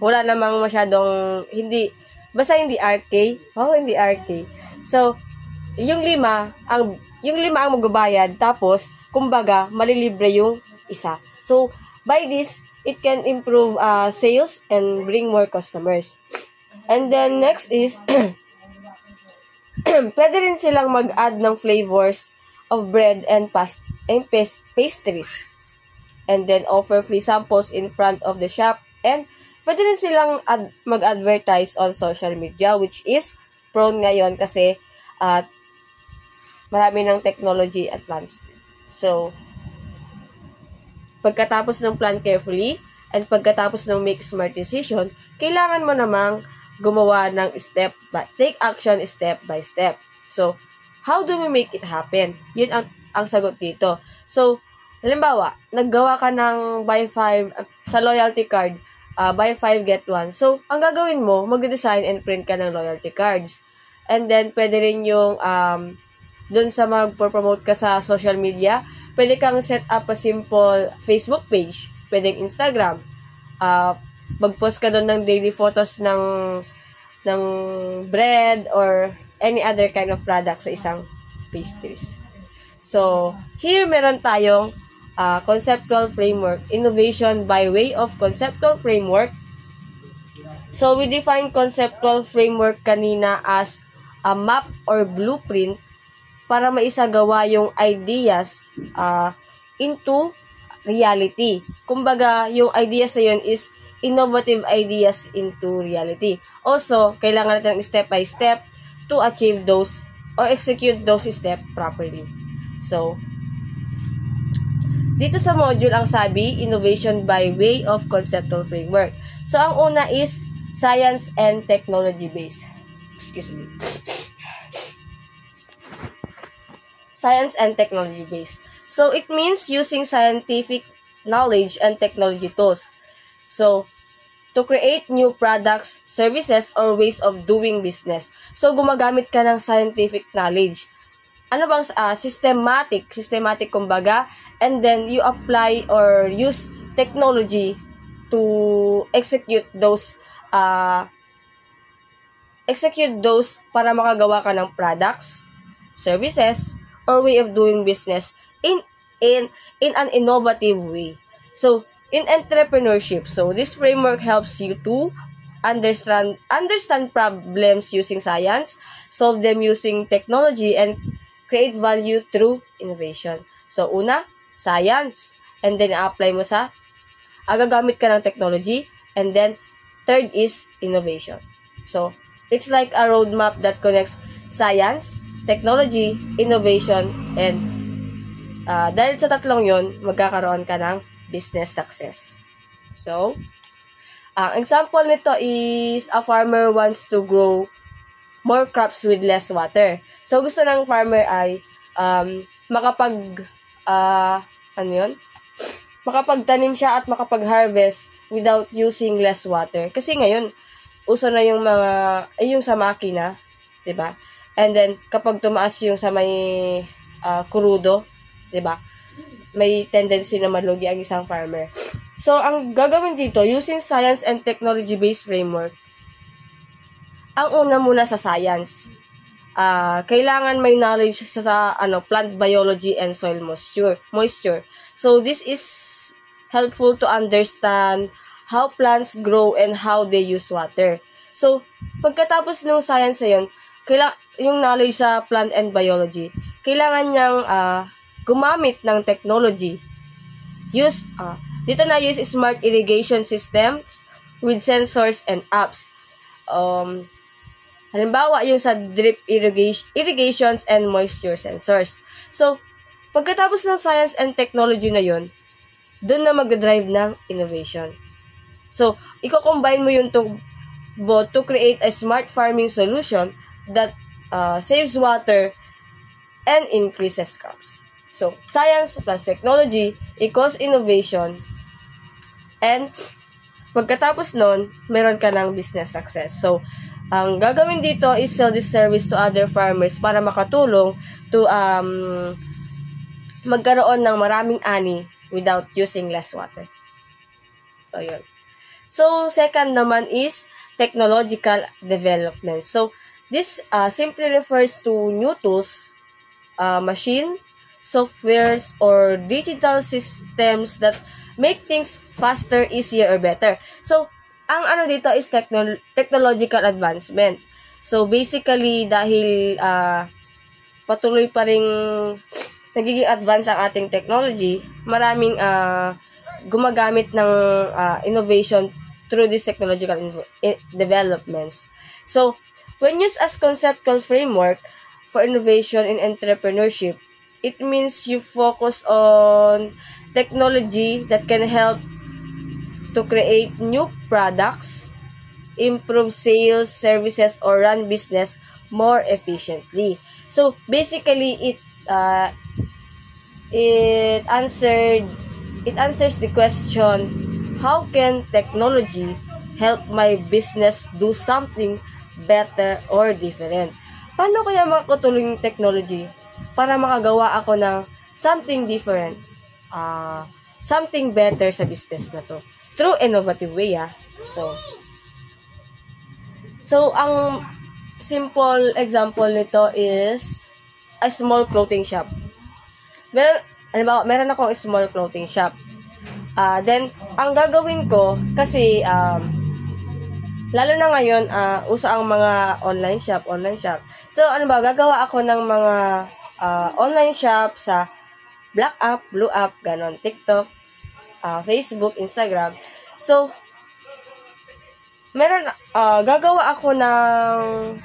wala namang masyadong, basta hindi RK. Hindi RK. So, yung 5 ang magbabayad, tapos, kumbaga, malilibre yung isa. So, by this, it can improve sales and bring more customers. And then, next is, pwede rin silang mag-add ng flavors of bread and pastries. And then, offer free samples in front of the shop. And, pwede rin silang mag-advertise on social media, which is prone ngayon kasi marami ng technology advancement. So, pagkatapos ng plan carefully and pagkatapos ng make smart decision, kailangan mo namang gumawa ng take action step by step. So, how do we make it happen? Yun ang sagot dito. So, halimbawa, naggawa ka ng buy 5 sa loyalty card, buy 5 get 1. So, ang gagawin mo, mag-design and print ka ng loyalty cards. And then, pwede rin yung dun sa mag-promote ka sa social media, pwede kang set up a simple Facebook page, pwedeng Instagram, mag-post ka doon ng daily photos ng bread or any other kind of product sa isang pastries. So, here meron tayong conceptual framework, innovation by way of conceptual framework. So, we define conceptual framework kanina as a map or blueprint para maisagawa yung ideas into reality. Kumbaga, yung ideas na yun is innovative ideas into reality. Also, kailangan natin ng step by step to achieve those or execute those steps properly. So, dito sa module ang sabi, innovation by way of conceptual framework. So, ang una is science and technology based. Excuse me. Science and technology based. So, it means using scientific knowledge and technology tools. So, to create new products, services, or ways of doing business. So, gumagamit ka ng scientific knowledge. Ano bang systematic kumbaga, and then you apply or use technology to execute those para makagawa ka ng products, services, or way of doing business in an innovative way. So, in entrepreneurship, so this framework helps you to understand problems using science, solve them using technology, and create value through innovation. So, una, science, and then apply mo gagamit ka ng technology, and then third is innovation. So, it's like a roadmap that connects science, technology, innovation, and dahil sa tatlong yon, magkakaroon ka ng business success. So, ang example nito is a farmer wants to grow more crops with less water. So, gusto ng farmer ay makapagtanim siya at makapag-harvest without using less water. Kasi ngayon, uso na yung yung sa makina, 'di ba? And then kapag tumaas yung sa may krudo, 'di ba? May tendency na malugi ang isang farmer. So ang gagawin dito, using science and technology-based framework, ang una muna sa science. Kailangan may knowledge sa plant biology and soil moisture. So this is helpful to understand how plants grow and how they use water. So pagkatapos ng science na yun, yung knowledge sa plant and biology, kailangan niyang gumamit ng technology. Dito na use smart irrigation systems with sensors and apps. Halimbawa, yung sa drip irrigations and moisture sensors. So, pagkatapos ng science and technology na yun, doon na mag-drive ng innovation. So, i-combine mo yung both to create a smart farming solution that saves water and increases crops. So, science plus technology equals innovation. And, pagkatapos nun, meron ka ng business success. So, ang gagawin dito is sell this service to other farmers para makatulong to magkaroon ng maraming ani without using less water. So, yun. So, second naman is technological development. So, this simply refers to new tools, machine, softwares, or digital systems that make things faster, easier, or better. So, ang dito is technological advancement. So, basically, dahil patuloy pa ring nagiging advance ang ating technology, maraming gumagamit ng innovation through these technological developments. So, when used as conceptual framework for innovation in entrepreneurship, it means you focus on technology that can help to create new products, improve sales, services, or run business more efficiently. So basically, it answers the question, how can technology help my business do something better or different? Paano kaya makakatulong yung technology para makagawa ako ng something different, something better sa business na to? Through innovative way, So, ang simple example nito is a small clothing shop. Meron akong small clothing shop. Then, ang gagawin ko, kasi, lalo na ngayon, uso ang mga online shop. So, gagawa ako ng mga online shop sa Black App, Blue App, ganon, TikTok, Facebook, Instagram. So, gagawa ako ng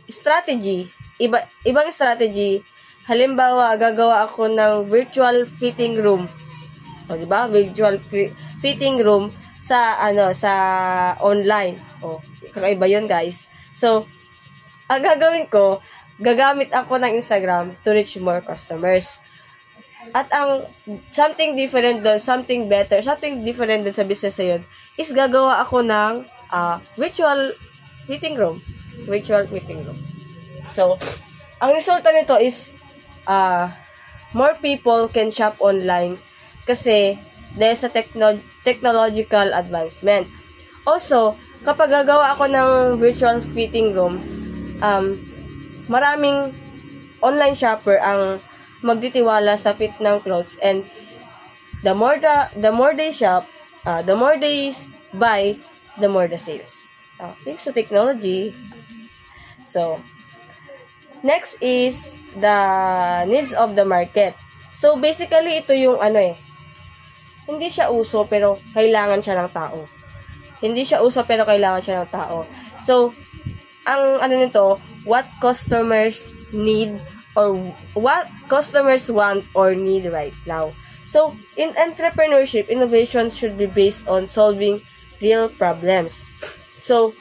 strategy. Ibang strategy. Halimbawa, gagawa ako ng virtual fitting room. O, di ba? Virtual fitting room sa online. O, kakaiba yun, guys. So, ang gagawin ko, gagamit ako ng Instagram to reach more customers. At ang something different doon, something better, something different doon sa business na yun, is gagawa ako ng virtual fitting room. So, ang resulta nito is more people can shop online kasi dahil sa technological advancement. Also, kapag gagawa ako ng virtual fitting room, maraming online shopper ang magtitiwala sa fit ng clothes, and the more they shop, the more they buy, the more the sales. Thanks to technology. So, next is the needs of the market. So, basically, ito yung hindi siya uso pero kailangan siya ng tao. So, ang nito, what customers need or what customers want or need right now. So, in entrepreneurship, innovation should be based on solving real problems. So,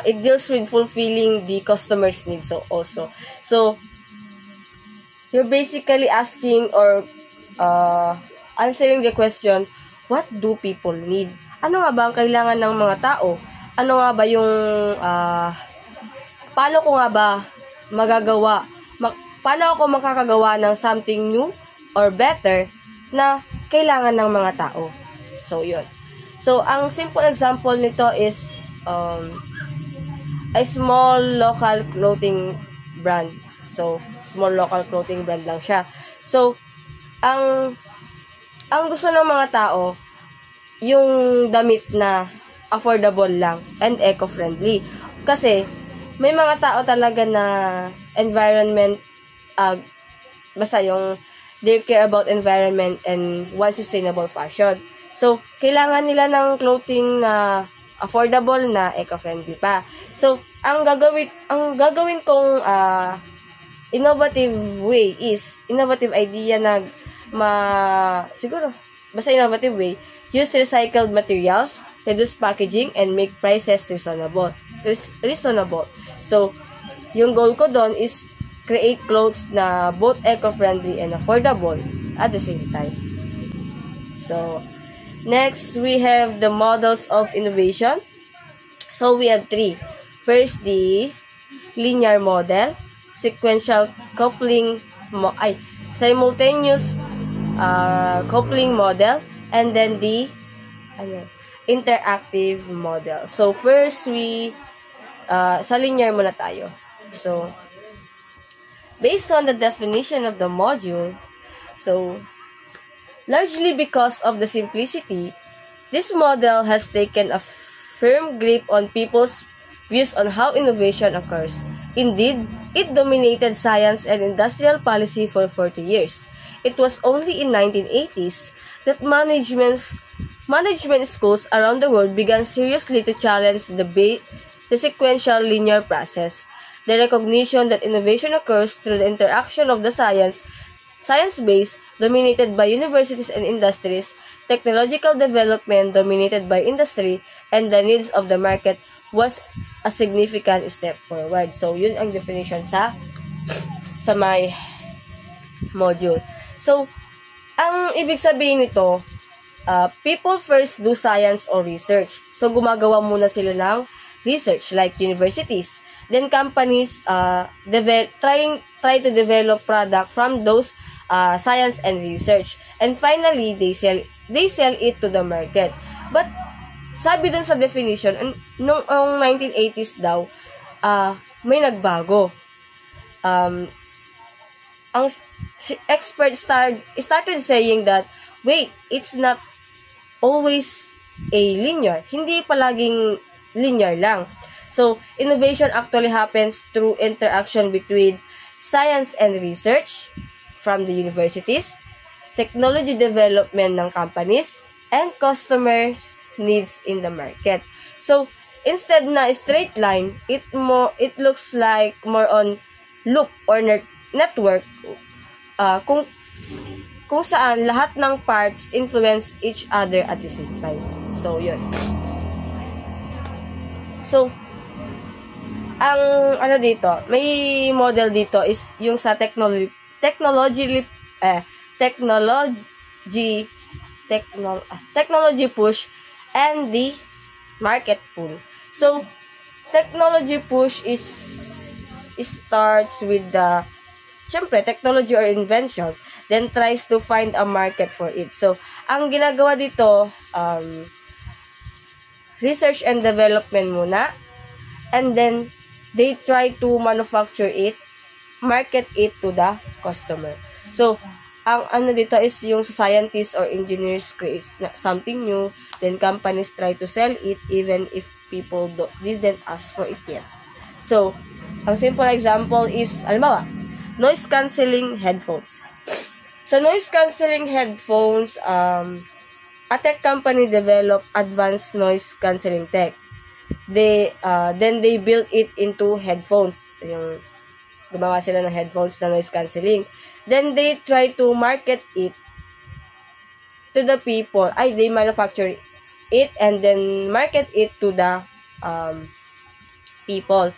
it deals with fulfilling the customer's needs also. So, you're basically asking or answering the question, what do people need? Ano nga ba ang kailangan ng mga tao? Ano nga ba yung, paano ko nga ba magagawa? Paano ako makakagawa ng something new or better na kailangan ng mga tao? So, yun. So, ang simple example nito is a small local clothing brand. So, small local clothing brand lang siya. So, ang gusto ng mga tao, yung damit na affordable lang and eco-friendly. Kasi, may mga tao talaga na environment, basta yung they care about environment and want sustainable fashion. So, kailangan nila ng clothing na affordable na eco-friendly pa. So, ang gagawin kong innovative idea na siguro, basta innovative way, use recycled materials, reduce packaging, and make prices reasonable. So, yung goal ko doon is create clothes na both eco-friendly and affordable at the same time. So, next, we have the models of innovation. So, we have 3. First, the linear model, sequential coupling, simultaneous coupling model, and then the interactive model. So, first, sa linear muna tayo. So, based on the definition of the module, so, largely because of the simplicity, this model has taken a firm grip on people's views on how innovation occurs. Indeed, it dominated science and industrial policy for 40 years. It was only in 1980s that management schools around the world began seriously to challenge the sequential linear process. The recognition that innovation occurs through the interaction of the science-based, dominated by universities and industries, technological development dominated by industry, and the needs of the market was a significant step forward. So, yun ang definition sa my module. So, ang ibig sabihin nito, people first do science or research. So, gumagawa muna sila ng research like universities. Then companies try to develop product from those science and research. And finally, they sell it to the market. But sabi dun sa definition, noong 1980s daw, may nagbago. Ang experts started saying that, wait, it's not always a linear. Hindi palaging linear lang. So, innovation actually happens through interaction between science and research from the universities, technology development ng companies, and customers' needs in the market. So, instead na straight line, it looks like more on loop or network kung saan lahat ng parts influence each other at the same time. So, yun. So, ang dito, may model dito is yung sa technology push and the market pull. So, technology push starts with the technology or invention, then tries to find a market for it. So, ang ginagawa dito, research and development muna, and then they try to manufacture it, market it to the customer. So, ang dito is yung scientists or engineers create something new, then companies try to sell it even if people didn't ask for it yet. So, ang simple example is, halimbawa, noise cancelling headphones. So, noise cancelling headphones, a tech company developed advanced noise cancelling tech. Then they built it into headphones. Yung gumawa sila ng headphones na noise cancelling. Then they try to market it to the people. They manufacture it and then market it to the people.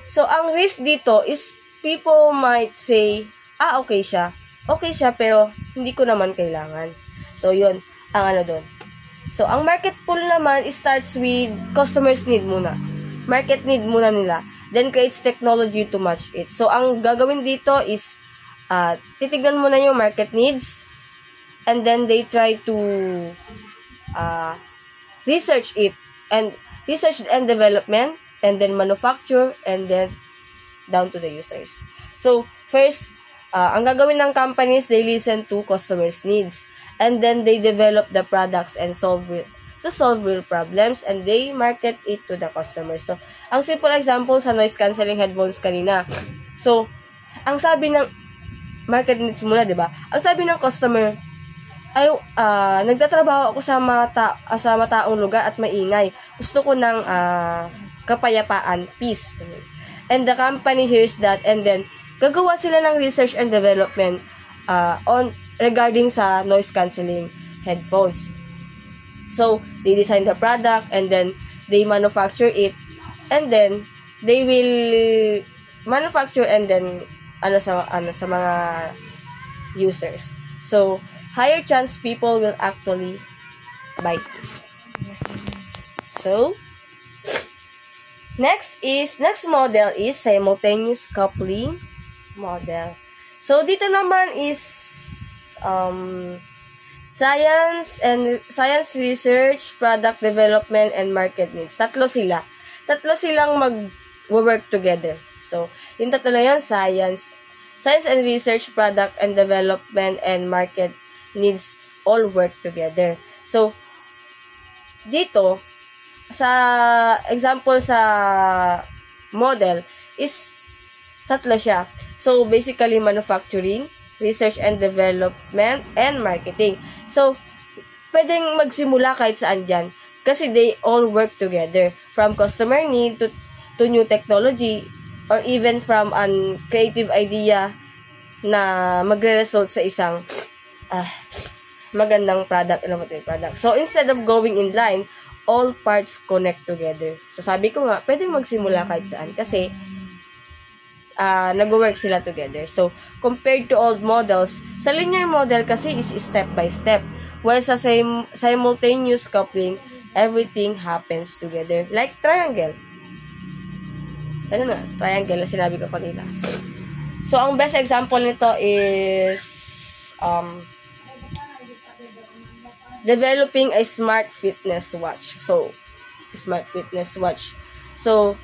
So, ang risk dito is people might say, okay siya. Okay siya, pero hindi ko naman kailangan. So, yun, ang ano doon. So, ang market pull naman starts with customers need muna. Market need muna nila. Then, creates technology to match it. So, ang gagawin dito is, titignan muna yung market needs, and then they try to research it, and research and development, and then manufacture, and then down to the users. So, first, ang gagawin ng companies, they listen to customers' needs, and then they develop the products and solve real problems, and they market it to the customers. So, ang simple example sa noise cancelling headphones kanina. So, ang sabi ng market needs muna, di ba? Ang sabi ng customer, ay, nagtatrabaho ako sa mataong lugar at maingay. Gusto ko ng kapayapaan, peace. And the company hears that, and then gagawa sila ng research and development regarding sa noise cancelling headphones. So, they design the product, and then they manufacture it, and then they will manufacture and then sa mga users. So, higher chance people will actually buy it. So, next model is simultaneous coupling model. So, dito naman is science research, product development, and market needs. Tatlo silang mag-work together. So, yung tatlo na yan, science and research, product and development, and market needs all work together. So, dito, sa example sa model is tatlo siya. So, basically, manufacturing, research and development, and marketing. So, pwedeng magsimula kahit saan dyan. Kasi they all work together. From customer need to new technology, or even from an creative idea na magre-result sa isang magandang product, innovative product. So, instead of going in line, all parts connect together. So, sabi ko nga, pwedeng magsimula kahit saan kasi nag-work sila together. So, compared to old models, sa linear model kasi is step by step. While sa simultaneous coupling, everything happens together. Like triangle. Triangle na sinabi ko kanina. So, ang best example nito is developing a smart fitness watch. So, smart fitness watch. So,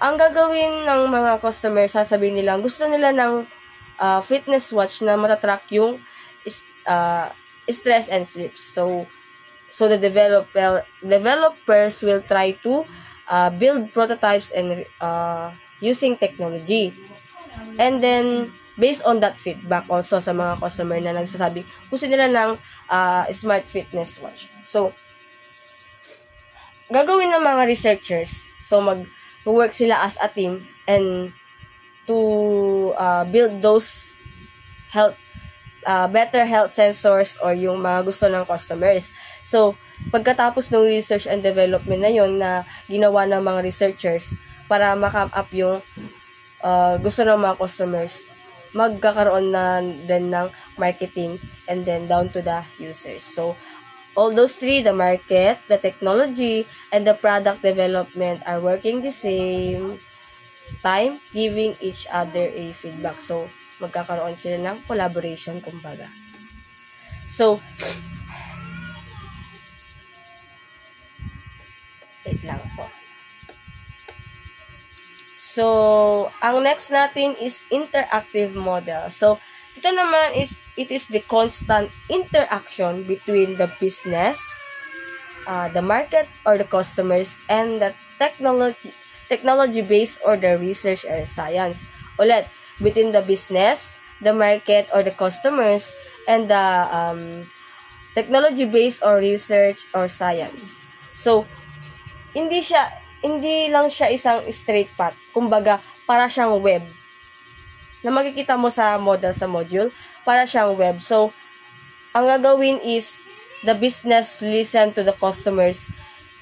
ang gagawin ng mga customer, sasabihin nila, gusto nila ng fitness watch na matatrack yung stress and sleep. So the developers will try to build prototypes and using technology. And then, based on that feedback also sa mga customer na nagsasabi, gusto nila ng smart fitness watch. So, gagawin ng mga researchers. So, mag-work sila as a team and to build those better health sensors or yung mga gusto ng customers. So, pagkatapos ng research and development na yun na ginawa ng mga researchers para ma-come up yung gusto ng mga customers, magkakaroon na din ng marketing and then down to the users. So, all those three, the market, the technology, and the product development are working the same time, giving each other a feedback. So, magkakaroon sila ng collaboration, kumbaga. So, wait lang po. So, ang next natin is interactive model. So, ito naman is, it is the constant interaction between the business, the market or the customers, and the technology-based or the research or science. Ulit, between the business, the market or the customers, and the technology-based or research or science. So, hindi lang siya isang straight path. Kumbaga, para siyang web. Na makikita mo sa module, para siyang web. So, ang gagawin is, the business listen to the customers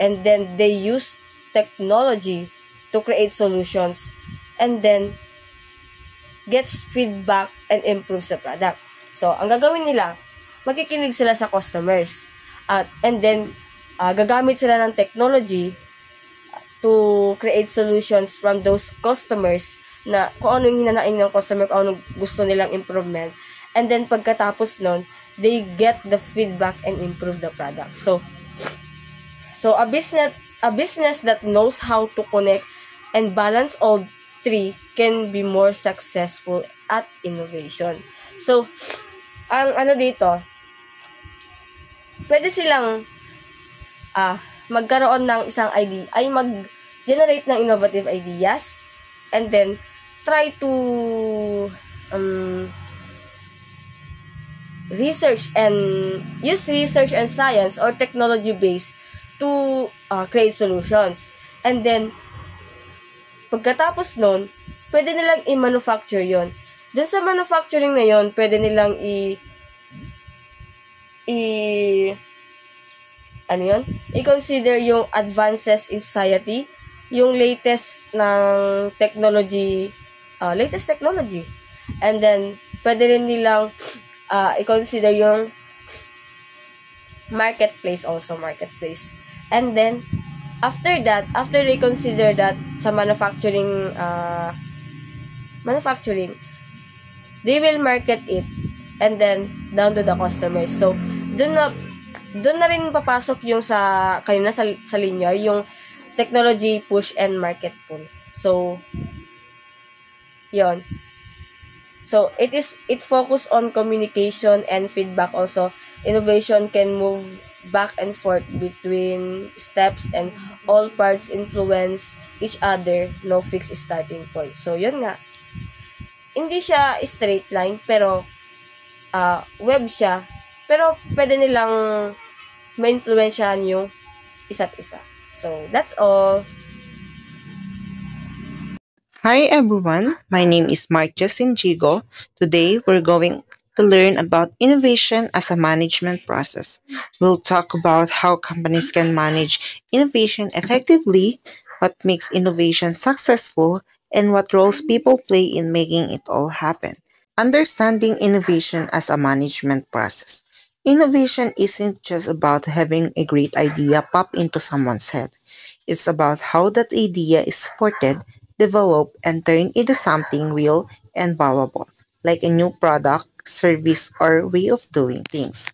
and then they use technology to create solutions and then gets feedback and improves the product. So, ang gagawin nila, makikinig sila sa customers. And then, gagamit sila ng technology to create solutions from those customers na kung ano yung hinanaing ng customer, kung ano gusto nilang improvement. And then, pagkatapos nun, they get the feedback and improve the product. So a business that knows how to connect and balance all three can be more successful at innovation. So, ang ano dito, pwede silang magkaroon ng isang idea, ay mag-generate ng innovative ideas, and then try to use research and science or technology base to create solutions. And then, pagkatapos nun, pwede nilang i-manufacture yon. Dun sa manufacturing na yon, pwede nilang i-consider yung advances in society, yung latest technology. And then, pwede rin nilang i-consider yung marketplace. And then, after they consider that sa manufacturing, they will market it and then down to the customers. So, dun na rin papasok yung kanina sa linear, yung technology push and market pull. So, yon. So, it focus on communication and feedback also. Innovation can move back and forth between steps and all parts influence each other, no fixed starting point. So, yun nga. Hindi siya straight line, pero web siya. Pero pwede nilang ma-influensyahan yung isa't isa. So, that's all. Hi everyone, my name is Mark Justin Jigo. Today we're going to learn about innovation as a management process. We'll talk about how companies can manage innovation effectively, what makes innovation successful, and what roles people play in making it all happen. Understanding innovation as a management process. Innovation isn't just about having a great idea pop into someone's head. It's about how that idea is supported, developed, and turned into something real and valuable, like a new product, service, or way of doing things.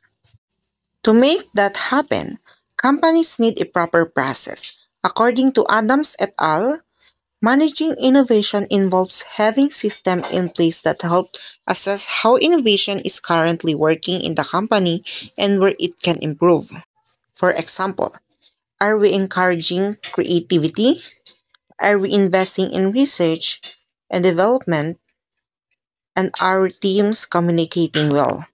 To make that happen, companies need a proper process. According to Adams et al., managing innovation involves having systems in place that help assess how innovation is currently working in the company and where it can improve. For example, are we encouraging creativity? Are we investing in research and development? And are teams communicating well?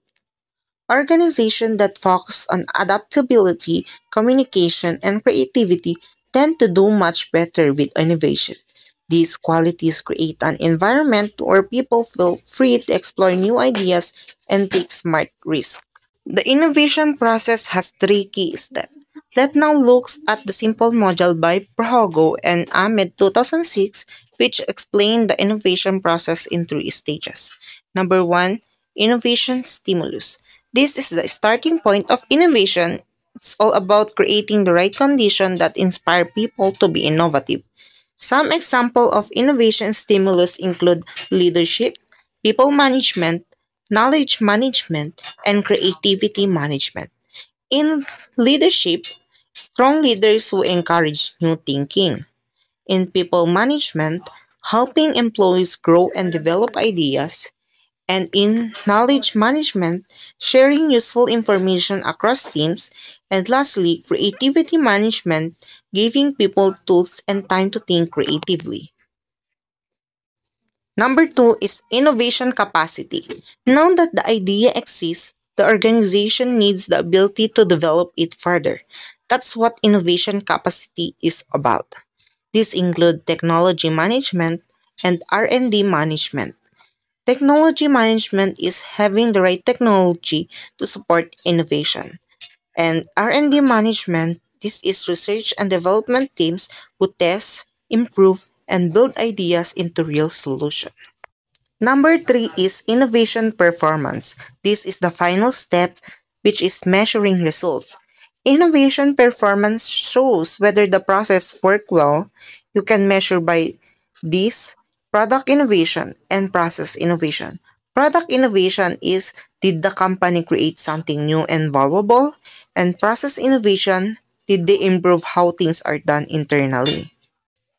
Organizations that focus on adaptability, communication, and creativity tend to do much better with innovation. These qualities create an environment where people feel free to explore new ideas and take smart risks. The innovation process has three key steps. Let's now look at the simple module by Prohogo and Ahmed 2006, which explain the innovation process in three stages. Number 1, innovation stimulus. This is the starting point of innovation. It's all about creating the right condition that inspire people to be innovative. Some example of innovation stimulus include leadership, people management, knowledge management, and creativity management. In leadership, strong leaders who encourage new thinking. In people management, helping employees grow and develop ideas. And in knowledge management, sharing useful information across teams. And lastly, creativity management, giving people tools and time to think creatively. Number 2 is innovation capacity. Now that the idea exists, the organization needs the ability to develop it further. That's what innovation capacity is about. These include technology management and R&D management. Technology management is having the right technology to support innovation. And R&D management, this is research and development teams who test, improve, and build ideas into real solutions. Number three is innovation performance. This is the final step, which is measuring results. Innovation performance shows whether the process worked well. You can measure by this product innovation and process innovation. Product innovation is, did the company create something new and valuable? And process innovation, did they improve how things are done internally?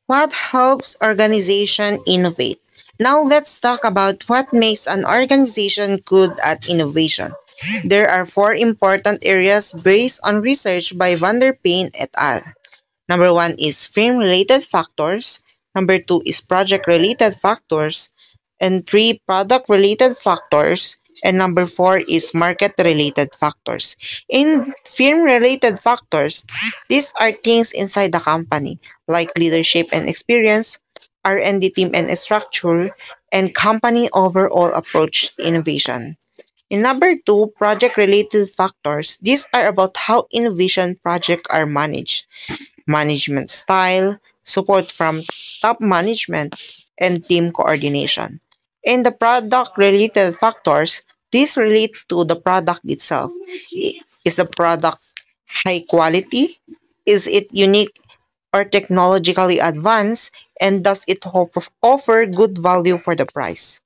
What helps organization innovate? Now let's talk about what makes an organization good at innovation. There are four important areas based on research by Vanderpayne et al. Number one is firm-related factors. Number two is project-related factors. And three, product-related factors. And number four is market-related factors. In firm-related factors, these are things inside the company, like leadership and experience, R&D team and structure, and company overall approach to innovation. In number two, project-related factors, these are about how innovation projects are managed, management style, support from top management, and team coordination. In the product related factors, these relate to the product itself. Is the product high quality? Is it unique or technologically advanced? And does it offer good value for the price?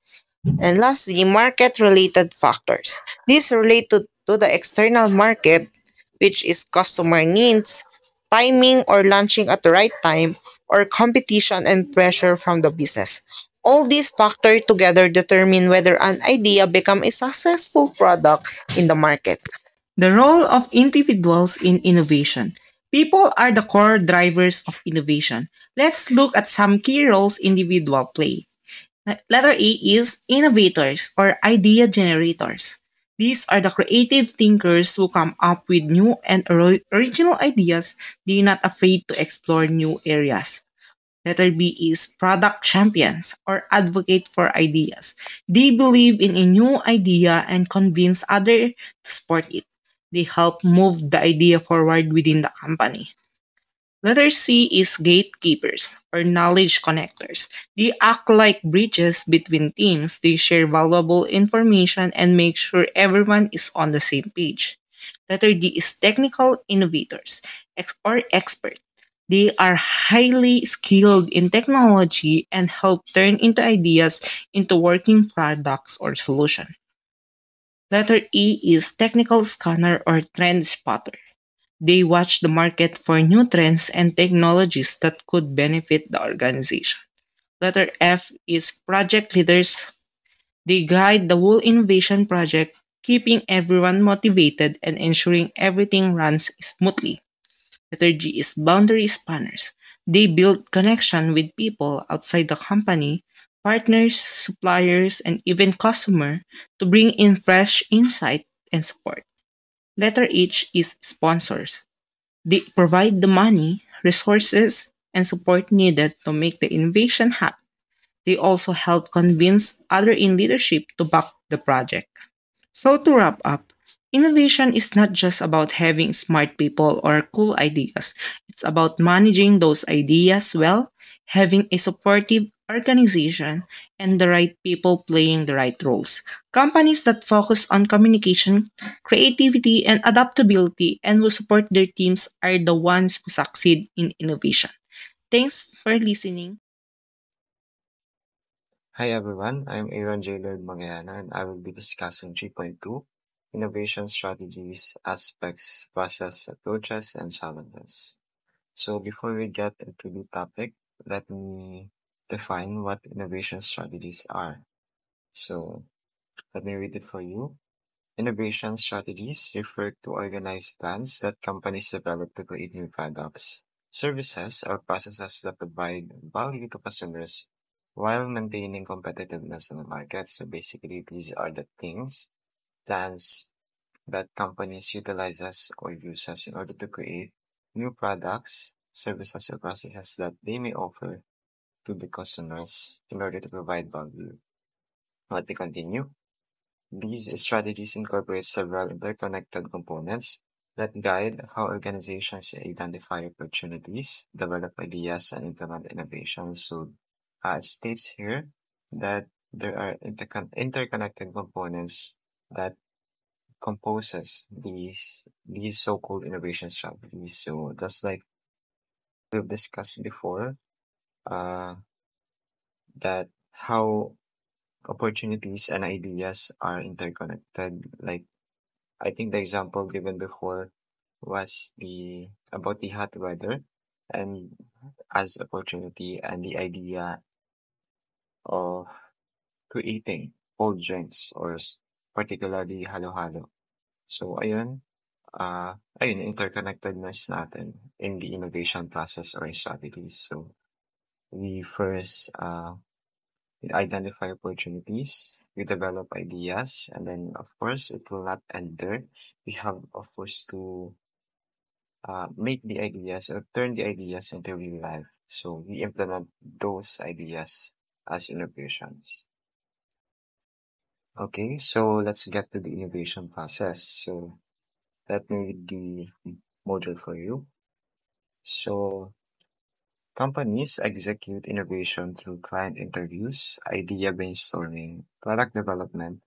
And lastly, market related factors. These relate to the external market, which is customer needs, timing or launching at the right time, or competition and pressure from the business. All these factors together determine whether an idea becomes a successful product in the market. The role of individuals in innovation. People are the core drivers of innovation. Let's look at some key roles individuals play. Letter A is innovators or idea generators. These are the creative thinkers who come up with new and original ideas. They're not afraid to explore new areas. Letter B is product champions or advocate for ideas. They believe in a new idea and convince others to support it. They help move the idea forward within the company. Letter C is gatekeepers or knowledge connectors. They act like bridges between teams. They share valuable information and make sure everyone is on the same page. Letter D is technical innovators or expert. They are highly skilled in technology and help turn into ideas into working products or solutions. Letter E is technical scanner or trend spotter. They watch the market for new trends and technologies that could benefit the organization. Letter F is project leaders. They guide the whole innovation project, keeping everyone motivated and ensuring everything runs smoothly. Letter G is boundary spanners. They build connection with people outside the company, partners, suppliers, and even customer to bring in fresh insight and support. Letter H is sponsors. They provide the money, resources, and support needed to make the innovation happen. They also help convince others in leadership to back the project. So to wrap up, innovation is not just about having smart people or cool ideas. It's about managing those ideas well, having a supportive organization, and the right people playing the right roles. Companies that focus on communication, creativity, and adaptability and will support their teams are the ones who succeed in innovation. Thanks for listening. Hi everyone, I'm Aaron J. Lord Magayana and I will be discussing 3.2 Innovation Strategies, Aspects, Process, Approaches, and Challenges. So before we get into the topic, let me define what innovation strategies are. So let me read it for you. Innovation strategies refer to organized plans that companies develop to create new products, services, or processes that provide value to customers while maintaining competitiveness in the market. So basically, these are the things, plans that companies utilizes or uses in order to create new products, services, or processes that they may offer to the customers in order to provide value. Let me continue. These strategies incorporate several interconnected components that guide how organizations identify opportunities, develop ideas, and implement innovations. So it states here that there are interconnected components that composes these so-called innovation strategies. So just like we've discussed before, uh, that how opportunities and ideas are interconnected. Like I think the example given before was the about the hot weather and as opportunity and the idea of creating cold drinks or particularly halo-halo. So ayun interconnectedness natin in the innovation process or strategies. So we first we identify opportunities, we develop ideas, and then of course it will not end there. We have of course to make the ideas or turn the ideas into real life. So we implement those ideas as innovations. Okay, so let's get to the innovation process. So let me read the module for you. So companies execute innovation through client interviews, idea brainstorming, product development,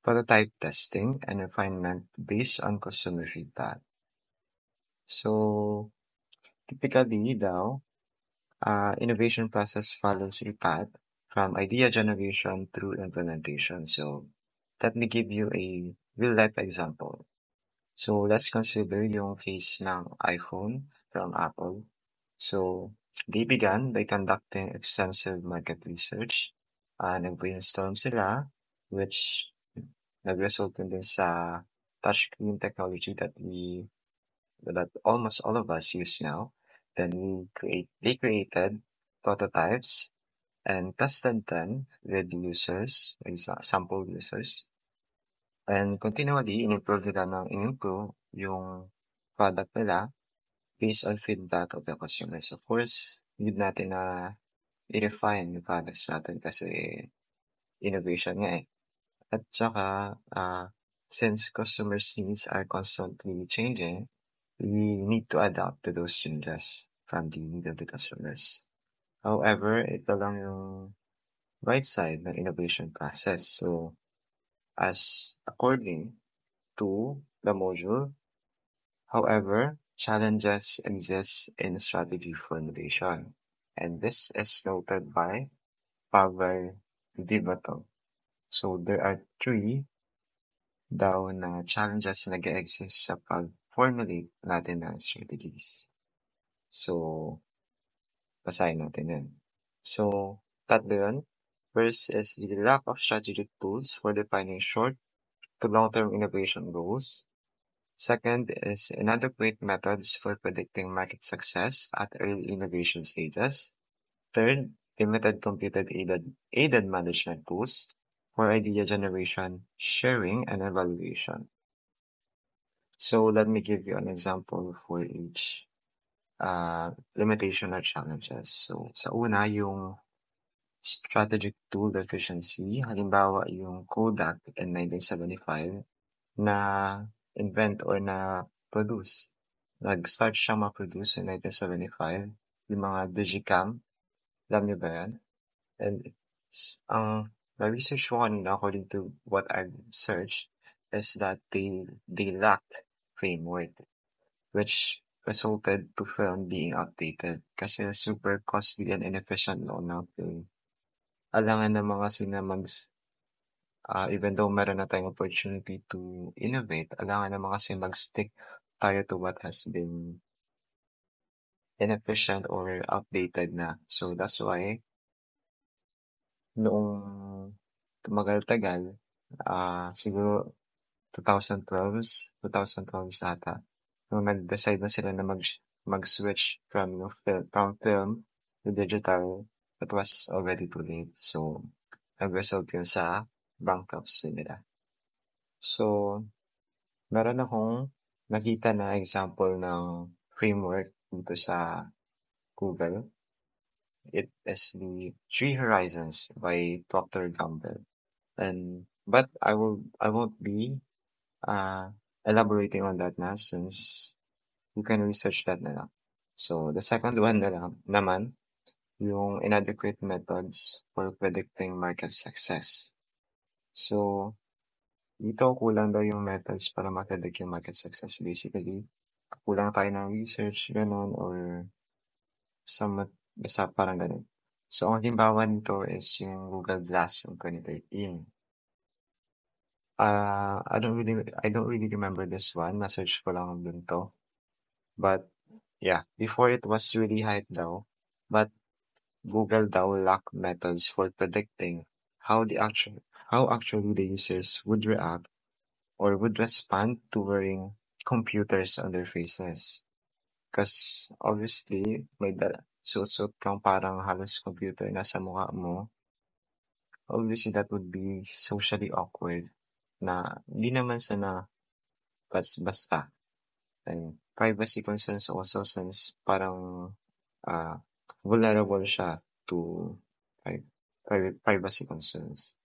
prototype testing, and refinement based on customer feedback. So typically daw, innovation process follows a path from idea generation through implementation. So let me give you a real-life example. So let's consider yung case ng iPhone from Apple. So they began by conducting extensive market research. Nag-brainstorm sila, which nag-result din sa touchscreen technology that almost all of us use now. Then they created prototypes and tested them with users, sample users. And continually, in-improve yung product nila based on feedback of the customers. Of course, need natin na i-refine yung products natin kasi innovation nga eh. At saka, since customers' needs are constantly changing, we need to adapt to those changes from the need of the customers. However, ito lang yung right side ng innovation process. So, as according to the module, however, challenges exist in strategy formulation. And this is noted by Pavel Divato. So, there are three daw na challenges na nag-exist sa pag-formulate natin ng strategies. So, basahin natin yan. So, tatlo yun. First is the lack of strategic tools for defining short to long-term innovation goals. Second is inadequate methods for predicting market success at early innovation stages. Third, limited computer-aided management tools for idea generation, sharing, and evaluation. So let me give you an example for each limitation or challenges. So sa una, yung strategic tool deficiency. Halimbawa, yung Kodak in 1975 na invent or na produce. Nag-start siyang ma-produce in 1975. Yung mga digicam. Alam niyo ba yan? And ang na-research ko kanina according to what I've searched is that they lacked framework, which resulted to film being outdated kasi super costly and inefficient noon na film. Alangan ng mga cinemas, even though meron na tayong opportunity to innovate, alangan naman kasi mag-stick tayo to what has been inefficient or outdated na. So that's why noong tumagal-tagal, siguro 2012 ata, nung nag-decide na sila na mag-switch from film to digital, it was already too late. So, nag-result yun sa bankruptcy nila. So, meron akong nakita na example ng framework dito sa Google. It is the Three Horizons by Procter Gamble. But I won't be elaborating on that na since you can research that na lang. So, the second one na lang naman, yung inadequate methods for predicting market success. So, dito kulang daw yung methods para ma-predict yung market success. Basically, kulang tayo ng research, ganun, or basta parang ganun. So, ang halimbawa nito is yung Google Glass in 2013. I don't really remember this one. Na-search ko lang dun to. But, yeah, before it was really hyped daw. But, Google daw lacked methods for predicting how actually the users would react or would respond to wearing computers on their faces. Because obviously, may suot-suot kang parang halos computer nasa mukha mo. Obviously, that would be socially awkward na hindi naman sana basta. And privacy concerns also since parang vulnerable siya to privacy concerns.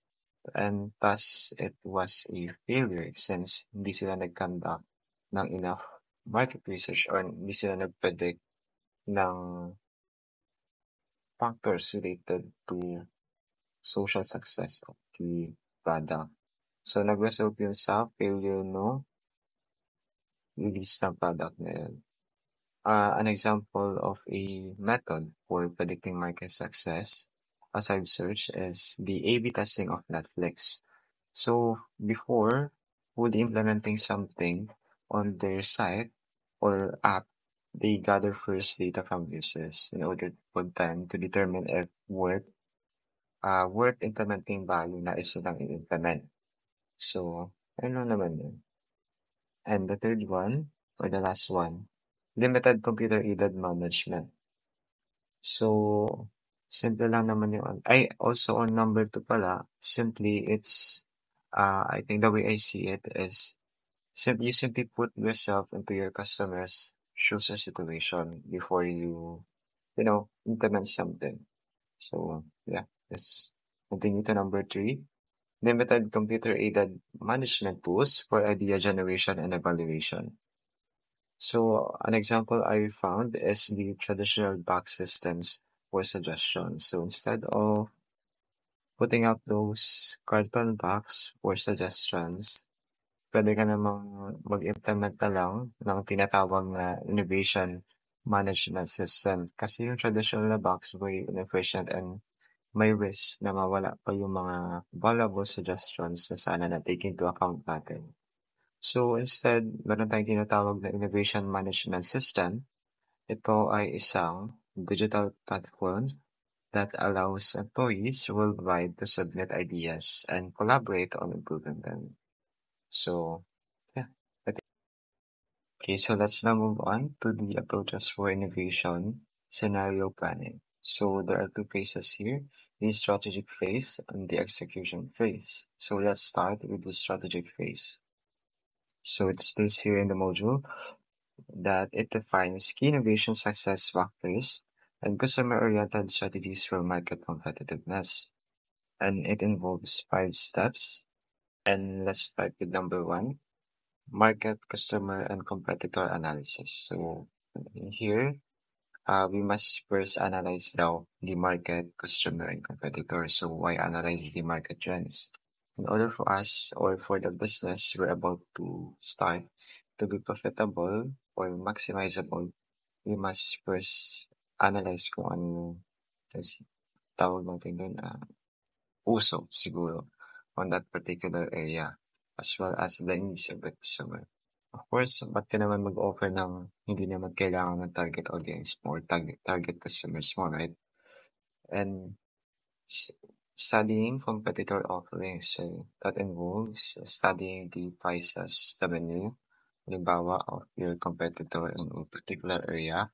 And thus, it was a failure since hindi sila nag-conduct ng enough market research or hindi sila nag-predict ng factors related to social success of the product. So, nag-result yun sa failure no release ng product na yun. An example of a method for predicting market success, as I've searched, is the A/B testing of Netflix. So before would implementing something on their site or app, they gather first data from users in order for them to determine if worth implementing value na is silang i-implement. So, ano naman yun? And the third one, or the last one, limited computer-aided management. So, simple lang naman yung, also on number 2 pala, simply it's, I think the way I see it is, you simply put yourself into your customer's shoes or situation before you implement something. So, yeah, let's continue to number 3. Limited computer-aided management tools for idea generation and evaluation. So an example I found is the traditional box systems for suggestions. So instead of putting up those carton box for suggestions, pwede ka namang mag-implement na lang ng tinatawag na innovation management system. Kasi yung traditional na box very inefficient and may risk na mawala pa yung mga valuable suggestions na sana na take into account natin. So instead, meron tayong tinatawag na innovation management system. Ito ay isang digital platform that allows employees worldwide to submit ideas and collaborate on improving them. So, yeah. Okay, so let's now move on to the approaches for innovation scenario planning. So there are 2 phases here, the strategic phase and the execution phase. So let's start with the strategic phase. So it states here in the module that it defines key innovation success factors and customer-oriented strategies for market competitiveness. And it involves 5 steps. And let's start with number 1, market, customer, and competitor analysis. So here, we must first analyze the market, customer, and competitor. So why analyze the market trends? In order for us or for the business we're about to start to be profitable or maximizable, we must first analyze kung ano yung tawag natin dun, uso siguro on that particular area as well as the needs of the customer. Of course, ba't ka naman mag-offer ng hindi naman kailangan ng target audience mo or target customers mo, right? And studying competitor offerings. So that involves studying the prices, the menu, halimbawa, of your competitor in a particular area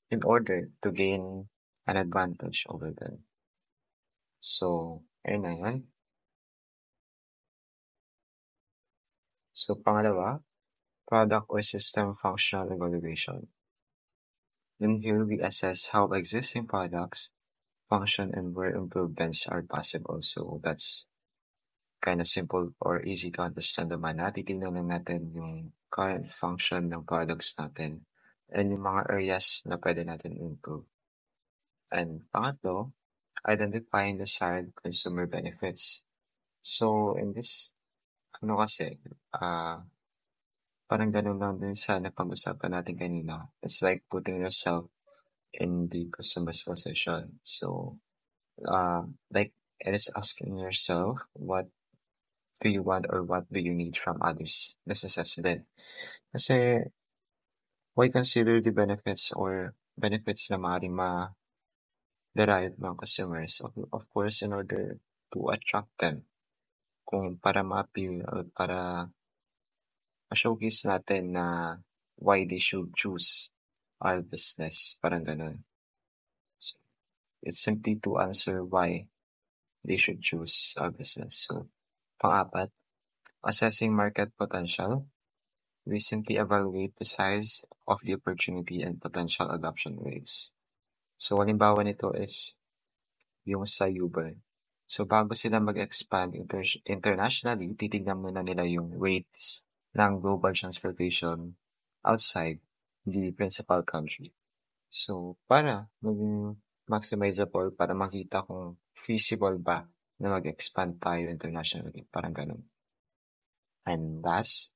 in order to gain an advantage over them. So, ayun na yan. So, pangalawa, product or system functional evaluation. In here, we assess how existing products function and where improvements are possible. So, that's kind of simple or easy to understand naman na titignan lang natin yung current function ng products natin and yung mga areas na pwede natin improve. And pangatlo, identifying desired consumer benefits. So, in this, ano kasi, parang ganun lang din sa napag-usapan natin kanina. It's like putting yourself in the customer's position. So, like it is asking yourself, what do you want or what do you need from others? Businesses din. Kasi, why consider the benefits or benefits na maaaring ma-derive ng customers? Of course, in order to attract them. Kung para ma-appeal or para ma-showcase natin na why they should choose our business, parang gano'n. So, it's simply to answer why they should choose our business. So, pang-apat, assessing market potential. We simply evaluate the size of the opportunity and potential adoption rates. So, halimbawa nito is yung sa Uber. So, bago sila mag-expand internationally, titignan muna nila yung rates ng global transportation outside the principal country. So, para maging maximizable, para makita kung feasible ba na mag-expand tayo internationally. Parang ganun. And last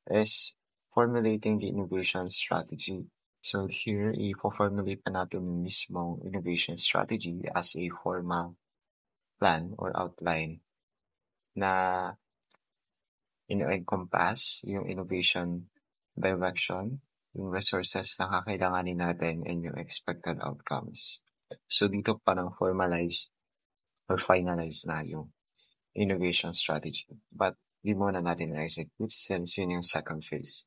is formulating the innovation strategy. So here, i-formulate na natin yung mismong innovation strategy as a formal plan or outline na ino-encompass yung innovation direction, yung resources na kakailanganin natin, and yung expected outcomes. So dito parang formalize or finalize na yung innovation strategy. But di muna natin na-execute since yun yung second phase.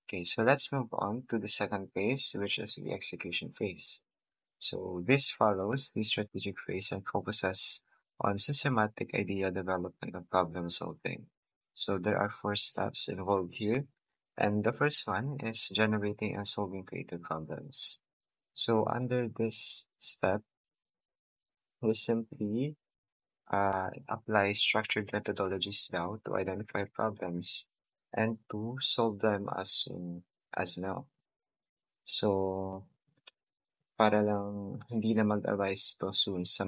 Okay, so let's move on to the second phase, which is the execution phase. So this follows the strategic phase and focuses on systematic idea development and problem solving. So there are 4 steps involved here, and the first one is generating and solving creative problems. So under this step, we simply apply structured methodologies now to identify problems and to solve them as soon as now. So, para lang hindi na mag-arise to soon sa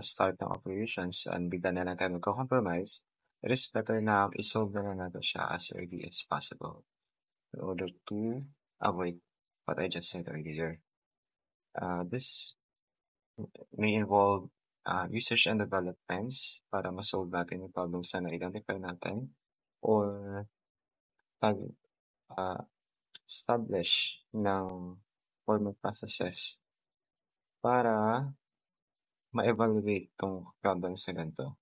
start ng operations and bigla na lang tayo magko-compromise, it is better na isolve na lang natin siya as early as possible in order to avoid what I just said earlier. This may involve research and developments para ma-solve natin yung problems na na-identify natin or establish ng formal processes para ma-evaluate tong problems na ganito.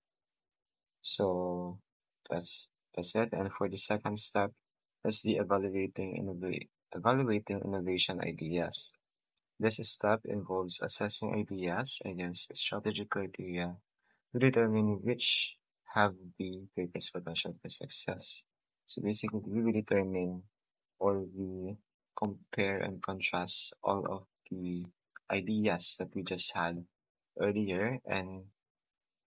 So, that's it. And for the second step, is the evaluating innovation ideas. This step involves assessing ideas against strategic criteria to determine which have the greatest potential for success. So basically, we determine or we compare and contrast all of the ideas that we just had earlier and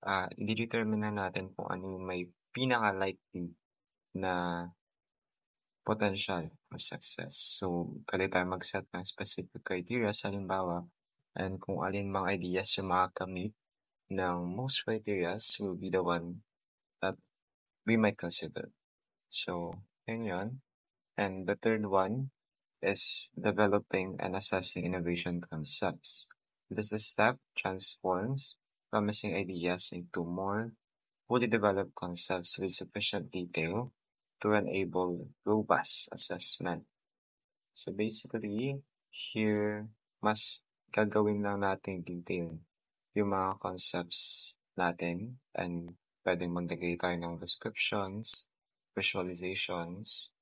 i-determine na natin kung ano yung may pinaka-likely na potential for success. So, pwede tayo mag-set ng specific criteria sa halimbawa and kung alin mga ideas yung makakamit ng most criteria will be the one that we might consider. So, yun. And the third one is developing and assessing innovation concepts. This step transforms promising ideas into more fully developed concepts with sufficient detail to enable robust assessment. So basically, here, mas gagawin lang natin detail yung mga concepts natin and pwedeng maglagay tayo ng descriptions, visualizations,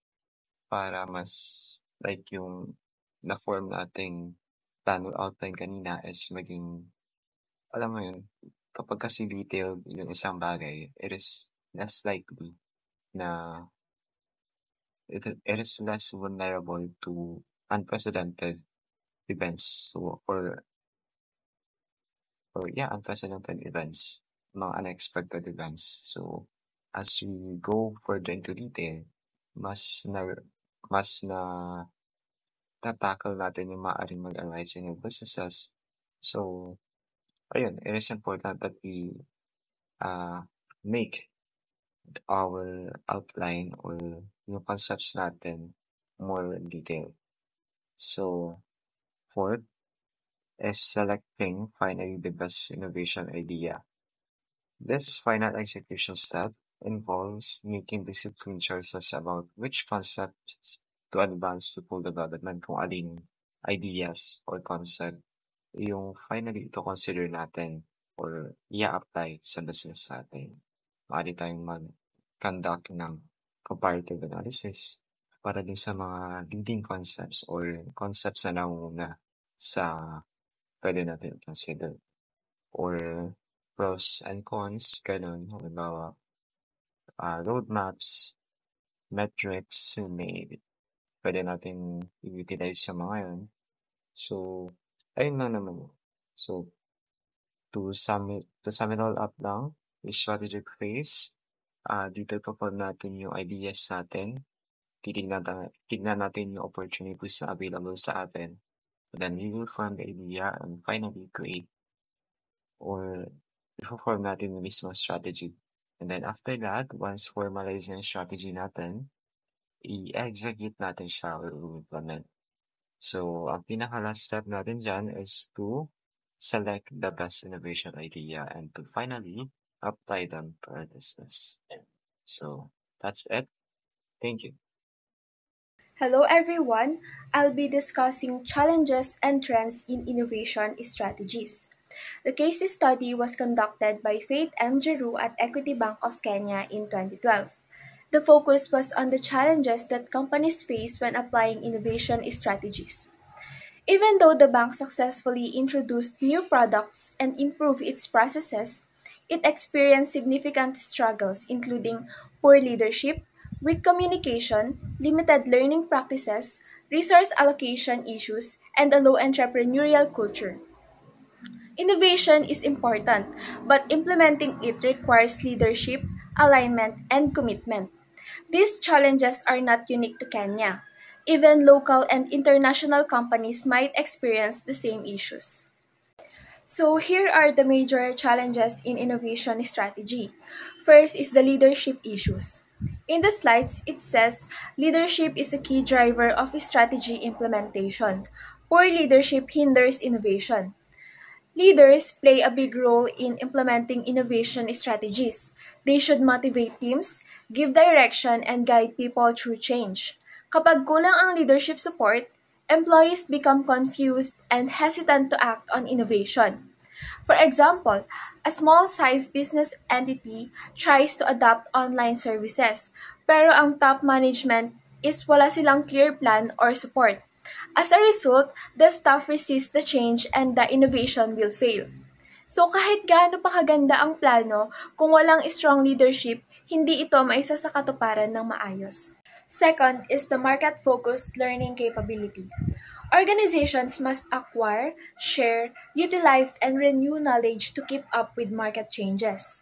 para mas like yung na-form nating plan or outline kanina is maging, alam mo yun, kapag kasi detailed yung isang bagay, it is less likely na it is less vulnerable to unprecedented events or or yeah, unprecedented events, mga unexpected events. So as we go further into detail, mas na mas na tackle natin yung maaaring mag-arise in your businesses. So ayun, it is important that we make our outline or yung concepts natin more detailed. So fourth is selecting finally the best innovation idea. This final execution step involves making disciplined choices about which concepts to advance to full development, kung aling ideas or concept yung finally ito consider natin or i-apply sa business natin. Maaari tayong mag-conduct ng comparative analysis para din sa mga leading concepts or concepts na nangunguna sa pwede natin consider. Or pros and cons, ganun. Halimbawa, roadmaps, metrics, pwede natin i-utilize yung mga yun. So, ayun lang naman. So, to sum it all up lang, yung strategic phase, dito pa natin yung ideas natin, tignan natin yung opportunities na available sa atin. Then we will form the idea and finally create or i-form natin yung mismo strategy. And then after that, once formalize yung strategy natin, i-execute natin siya or implement. So, ang pinaka-last step natin dyan is to select the best innovation idea and to finally apply them to our business. So, that's it. Thank you. Hello everyone, I'll be discussing challenges and trends in innovation strategies. The case study was conducted by Faith M. Giroux at Equity Bank of Kenya in 2012. The focus was on the challenges that companies face when applying innovation strategies. Even though the bank successfully introduced new products and improved its processes, it experienced significant struggles including poor leadership, weak communication, limited learning practices, resource allocation issues, and a low entrepreneurial culture. Innovation is important, but implementing it requires leadership, alignment, and commitment. These challenges are not unique to Kenya. Even local and international companies might experience the same issues. So here are the major challenges in innovation strategy. First is the leadership issues. In the slides, it says leadership is a key driver of strategy implementation. Poor leadership hinders innovation. Leaders play a big role in implementing innovation strategies. They should motivate teams, give direction, and guide people through change. Kapag kulang ang leadership support, employees become confused and hesitant to act on innovation. For example, a small-sized business entity tries to adopt online services, pero ang top management is wala silang clear plan or support. As a result, the staff resists the change and the innovation will fail. So kahit gaano pa kaganda ang plano, kung walang strong leadership, hindi ito maisa sa katuparan ng maayos. Second is the market-focused learning capability. Organizations must acquire, share, utilize, and renew knowledge to keep up with market changes.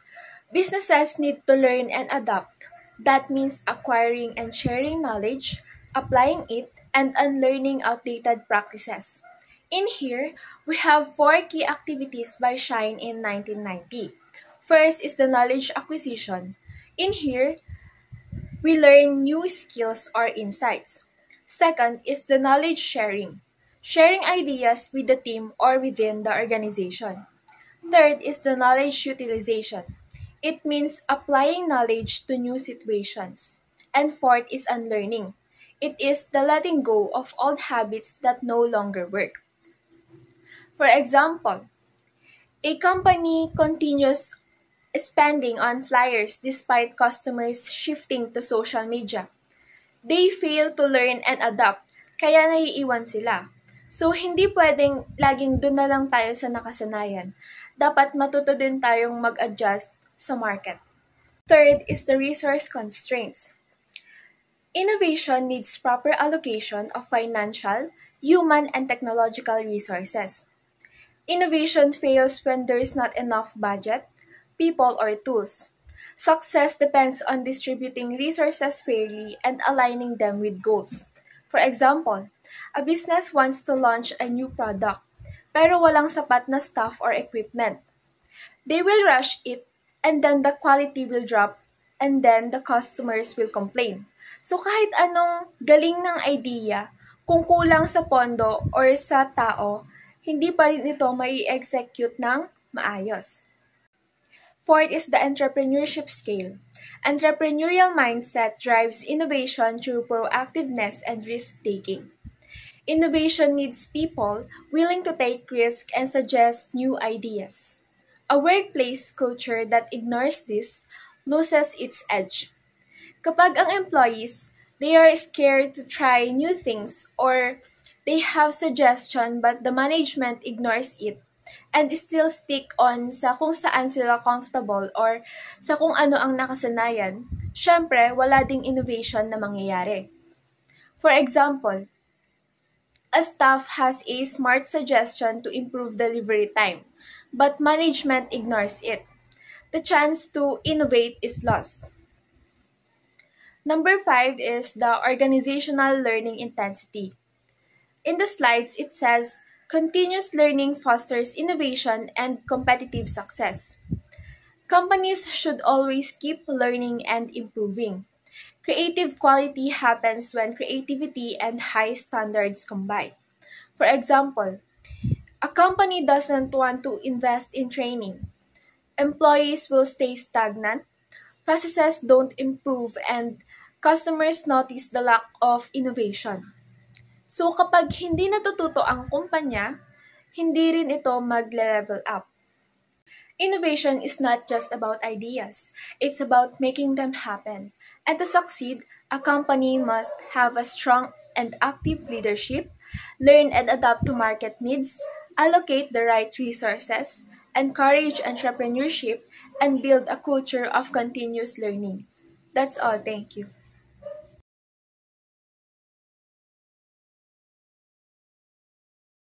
Businesses need to learn and adapt. That means acquiring and sharing knowledge, applying it, and unlearning outdated practices. In here, we have 4 key activities by Shine in 1990. First is the knowledge acquisition. In here, we learn new skills or insights. Second is the knowledge sharing, sharing ideas with the team or within the organization. Third is the knowledge utilization. It means applying knowledge to new situations. And fourth is unlearning. It is the letting go of old habits that no longer work. For example, a company continues spending on flyers despite customers shifting to social media. They fail to learn and adapt, kaya naiiwan sila. So, hindi pwedeng laging dun na lang tayo sa nakasanayan. Dapat matuto din tayong mag-adjust sa market. Third is the resource constraints. Innovation needs proper allocation of financial, human, and technological resources. Innovation fails when there is not enough budget, people, or tools. Success depends on distributing resources fairly and aligning them with goals. For example, a business wants to launch a new product, pero walang sapat na staff or equipment. They will rush it, and then the quality will drop, and then the customers will complain. So kahit anong galing ng idea, kung kulang sa pondo or sa tao, hindi pa rin ito mai-execute ng maayos. Fourth is the entrepreneurship scale. Entrepreneurial mindset drives innovation through proactiveness and risk-taking. Innovation needs people willing to take risks and suggest new ideas. A workplace culture that ignores this loses its edge. Kapag ang employees, they are scared to try new things or they have suggestion but the management ignores it and still stick on sa kung saan sila comfortable or sa kung ano ang nakasanayan, syempre wala ding innovation na mangyayari. For example, a staff has a smart suggestion to improve delivery time, but management ignores it. The chance to innovate is lost. Number 5 is the organizational learning intensity. In the slides, it says, continuous learning fosters innovation and competitive success. Companies should always keep learning and improving. Creative quality happens when creativity and high standards combine. For example, a company doesn't want to invest in training. Employees will stay stagnant, processes don't improve, and customers notice the lack of innovation. So kapag hindi natututo ang kumpanya, hindi rin ito mag-level up. Innovation is not just about ideas, it's about making them happen. And to succeed, a company must have a strong and active leadership, learn and adapt to market needs, allocate the right resources, encourage entrepreneurship, and build a culture of continuous learning. That's all. Thank you.